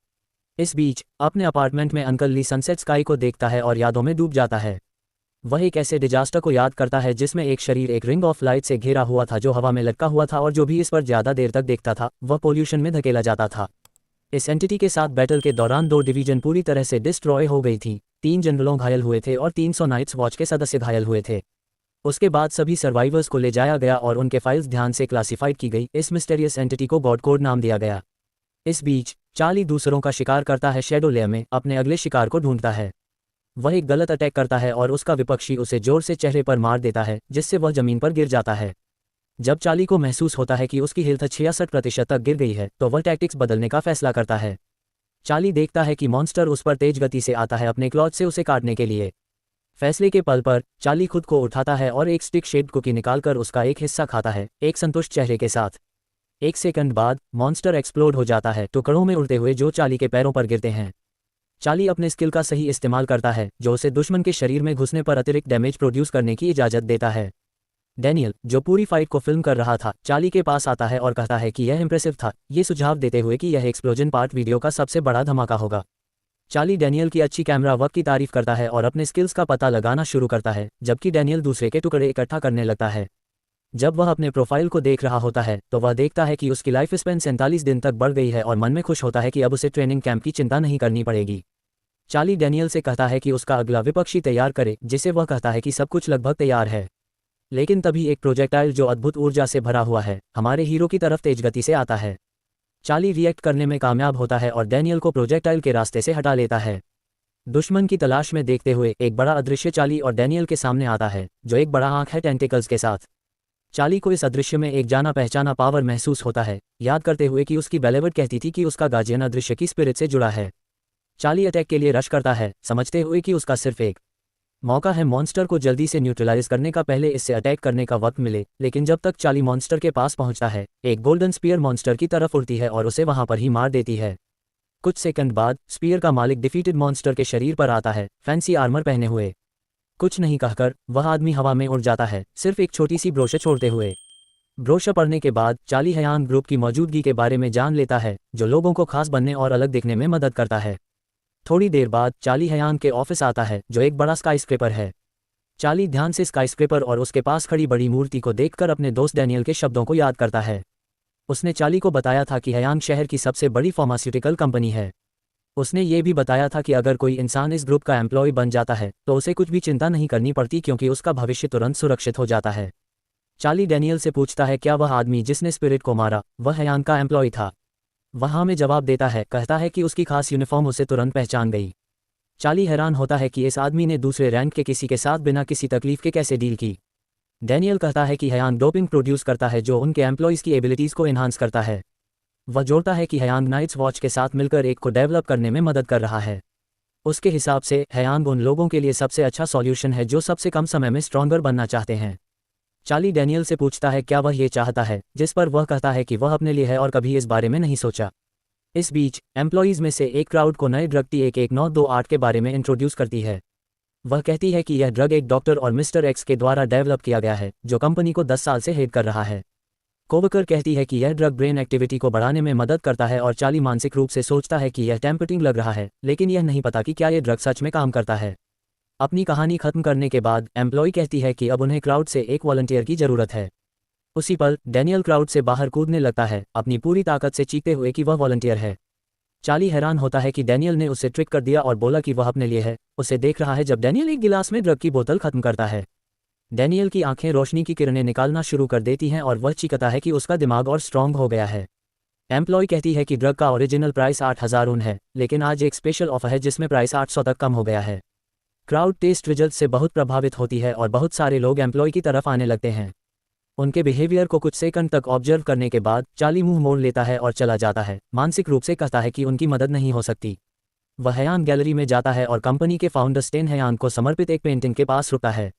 इस बीच अपने अपार्टमेंट में अंकल ली सनसेट स्काई को देखता है और यादों में डूब जाता है। वह एक ऐसे डिजास्टर को याद करता है जिसमें एक शरीर एक रिंग ऑफ लाइट से घिरा हुआ था जो हवा में लटका हुआ था और जो भी इस पर ज़्यादा देर तक देखता था वह पोल्यूशन में धकेला जाता था। इस एंटिटी के साथ बैटल के दौरान 2 डिवीजन पूरी तरह से डिस्ट्रॉय हो गई थी, 3 जनरलों घायल हुए थे और 300 नाइट्स वॉच के सदस्य घायल हुए थे। उसके बाद सभी सर्वाइवर्स को ले जाया गया और उनके फाइल्स ध्यान से क्लासिफाइड की गई। इस मिस्टेरियस एंटिटी को गॉड कोड नाम दिया गया। इस बीच चार्ली दूसरों का शिकार करता है, शैडो लेयर में अपने अगले शिकार को ढूंढता है। वह एक गलत अटैक करता है और उसका विपक्षी उसे जोर से चेहरे पर मार देता है जिससे वह जमीन पर गिर जाता है। जब चार्ली को महसूस होता है कि उसकी हेल्थ 66% तक गिर गई है तो वह टैक्टिक्स बदलने का फैसला करता है। चार्ली देखता है कि मॉन्स्टर उस पर तेज गति से आता है अपने क्लॉथ से उसे काटने के लिए। फैसले के पल पर चार्ली खुद को उठाता है और एक स्टिक शेप्ड कुकी निकालकर उसका एक हिस्सा खाता है, एक संतुष्ट चेहरे के साथ। 1 सेकंड बाद मॉन्स्टर एक्सप्लोड हो जाता है, टुकड़ों में उड़ते हुए जो चार्ली के पैरों पर गिरते हैं। चार्ली अपने स्किल का सही इस्तेमाल करता है जो उसे दुश्मन के शरीर में घुसने पर अतिरिक्त डैमेज प्रोड्यूस करने की इजाज़त देता है। डैनियल जो पूरी फाइट को फिल्म कर रहा था चार्ली के पास आता है और कहता है कि यह इंप्रेसिव था, ये सुझाव देते हुए कि यह एक्सप्लोजन पार्ट वीडियो का सबसे बड़ा धमाका होगा। चार्ली डैनियल की अच्छी कैमरा वर्क की तारीफ करता है और अपने स्किल्स का पता लगाना शुरू करता है, जबकि डैनियल दूसरे के टुकड़े इकट्ठा करने लगता है। जब वह अपने प्रोफाइल को देख रहा होता है तो वह देखता है कि उसकी लाइफ स्पेन 47 दिन तक बढ़ गई है और मन में खुश होता है कि अब उसे ट्रेनिंग कैंप की चिंता नहीं करनी पड़ेगी। चार्ली डैनियल से कहता है कि उसका अगला विपक्षी तैयार करे, जिसे वह कहता है कि सब कुछ लगभग तैयार है। लेकिन तभी एक प्रोजेक्टाइल जो अद्भुत ऊर्जा से भरा हुआ है हमारे हीरो की तरफ तेज गति से आता है। चार्ली रिएक्ट करने में कामयाब होता है और डैनियल को प्रोजेक्टाइल के रास्ते से हटा लेता है। दुश्मन की तलाश में देखते हुए एक बड़ा अदृश्य चार्ली और डैनियल के सामने आता है जो एक बड़ा आंख है टेंटिकल्स के साथ। चार्ली को इस अदृश्य में एक जाना पहचाना पावर महसूस होता है, याद करते हुए कि उसकी बेलेवर्ड कहती थी कि उसका गार्जियन अदृश्य की स्पिरिट से जुड़ा है। चार्ली अटैक के लिए रश करता है, समझते हुए कि उसका सिर्फ एक मौका है मॉन्स्टर को जल्दी से न्यूट्रलाइज करने का पहले इससे अटैक करने का वक्त मिले। लेकिन जब तक चार्ली मॉन्स्टर के पास पहुंचता है एक गोल्डन स्पीयर मॉन्स्टर की तरफ उड़ती है और उसे वहां पर ही मार देती है। कुछ सेकंड बाद स्पीयर का मालिक डिफीटेड मॉन्स्टर के शरीर पर आता है, फैंसी आर्मर पहने हुए। कुछ नहीं कहकर वह आदमी हवा में उड़ जाता है, सिर्फ एक छोटी सी ब्रोशर छोड़ते हुए। ब्रोशर पढ़ने के बाद चार्ली हयांग ग्रुप की मौजूदगी के बारे में जान लेता है जो लोगों को खास बनने और अलग दिखने में मदद करता है। थोड़ी देर बाद चार्ली हयांग के ऑफिस आता है जो एक बड़ा स्काईस्क्रेपर है। चार्ली ध्यान से स्काईस्क्रेपर और उसके पास खड़ी बड़ी मूर्ति को देखकर अपने दोस्त डैनियल के शब्दों को याद करता है। उसने चार्ली को बताया था कि हयांग शहर की सबसे बड़ी फार्मास्यूटिकल कंपनी है। उसने ये भी बताया था कि अगर कोई इंसान इस ग्रुप का एम्प्लॉय बन जाता है तो उसे कुछ भी चिंता नहीं करनी पड़ती क्योंकि उसका भविष्य तुरंत सुरक्षित हो जाता है। चार्ली डैनियल से पूछता है क्या वह आदमी जिसने स्पिरिट को मारा वह हयांग का एम्प्लॉय था। वह हमें जवाब देता है, कहता है कि उसकी खास यूनिफॉर्म उसे तुरंत पहचान गई। चार्ली हैरान होता है कि इस आदमी ने दूसरे रैंक के किसी के साथ बिना किसी तकलीफ के कैसे डील की। डैनियल कहता है कि हयान डोपिंग प्रोड्यूस करता है जो उनके एम्प्लॉयज़ की एबिलिटीज़ को इन्हांस करता है। वह जोड़ता है कि हयांग नाइट्स वॉच के साथ मिलकर एक को डेवलप करने में मदद कर रहा है। उसके हिसाब से हयांग उन लोगों के लिए सबसे अच्छा सॉल्यूशन है जो सबसे कम समय में स्ट्रॉन्गर बनना चाहते हैं। चार्ली डैनियल से पूछता है क्या वह ये चाहता है, जिस पर वह कहता है कि वह अपने लिए है और कभी इस बारे में नहीं सोचा। इस बीच एम्प्लॉयज़ में से एक क्राउड को नए ड्रग T-1928 के बारे में इंट्रोड्यूस करती है। वह कहती है कि यह ड्रग एक डॉक्टर और मिस्टर एक्स के द्वारा डेवलप किया गया है जो कंपनी को 10 साल से हेड कर रहा है। कोवकर कहती है कि यह ड्रग ब्रेन एक्टिविटी को बढ़ाने में मदद करता है और चार्ली मानसिक रूप से सोचता है कि यह टेम्पटिंग लग रहा है, लेकिन यह नहीं पता कि क्या यह ड्रग सच में काम करता है। अपनी कहानी खत्म करने के बाद एम्प्लॉय कहती है कि अब उन्हें क्राउड से एक वॉलंटियर की ज़रूरत है। उसी पल डैनियल क्राउड से बाहर कूदने लगता है, अपनी पूरी ताकत से चीखते हुए कि वह वॉलंटियर है। चार्ली हैरान होता है कि डैनियल ने उसे ट्रिक कर दिया और बोला कि वह अपने लिए है। उसे देख रहा है जब डैनियल एक गिलास में ड्रग की बोतल खत्म करता है। डैनियल की आंखें रोशनी की किरणें निकालना शुरू कर देती हैं और वह चीखता है कि उसका दिमाग और स्ट्रॉन्ग हो गया है। एम्प्लॉय कहती है कि ड्रग का ओरिजिनल प्राइस 8,000 ऊन है, लेकिन आज एक स्पेशल ऑफर है जिसमें प्राइस 800 तक कम हो गया है। क्राउड टेस्ट रिजल्ट से बहुत प्रभावित होती है और बहुत सारे लोग एम्प्लॉय की तरफ आने लगते हैं। उनके बिहेवियर को कुछ सेकंड तक ऑब्जर्व करने के बाद चार्ली मुंह मोड़ लेता है और चला जाता है, मानसिक रूप से कहता है कि उनकी मदद नहीं हो सकती। वह हयान गैलरी में जाता है और कंपनी के फाउंडर स्टेन हयान को समर्पित एक पेंटिंग के पास रुकता है।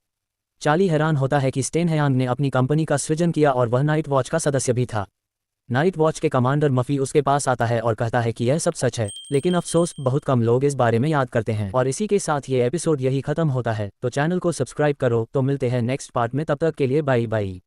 चार्ली हैरान होता है कि स्टेन हयांग ने अपनी कंपनी का सृजन किया और वह नाइट वॉच का सदस्य भी था। नाइट वॉच के कमांडर मफी उसके पास आता है और कहता है कि यह सब सच है, लेकिन अफसोस बहुत कम लोग इस बारे में याद करते हैं। और इसी के साथ ये एपिसोड यही खत्म होता है। तो चैनल को सब्सक्राइब करो। तो मिलते हैं नेक्स्ट पार्ट में, तब तक के लिए बाय बाय।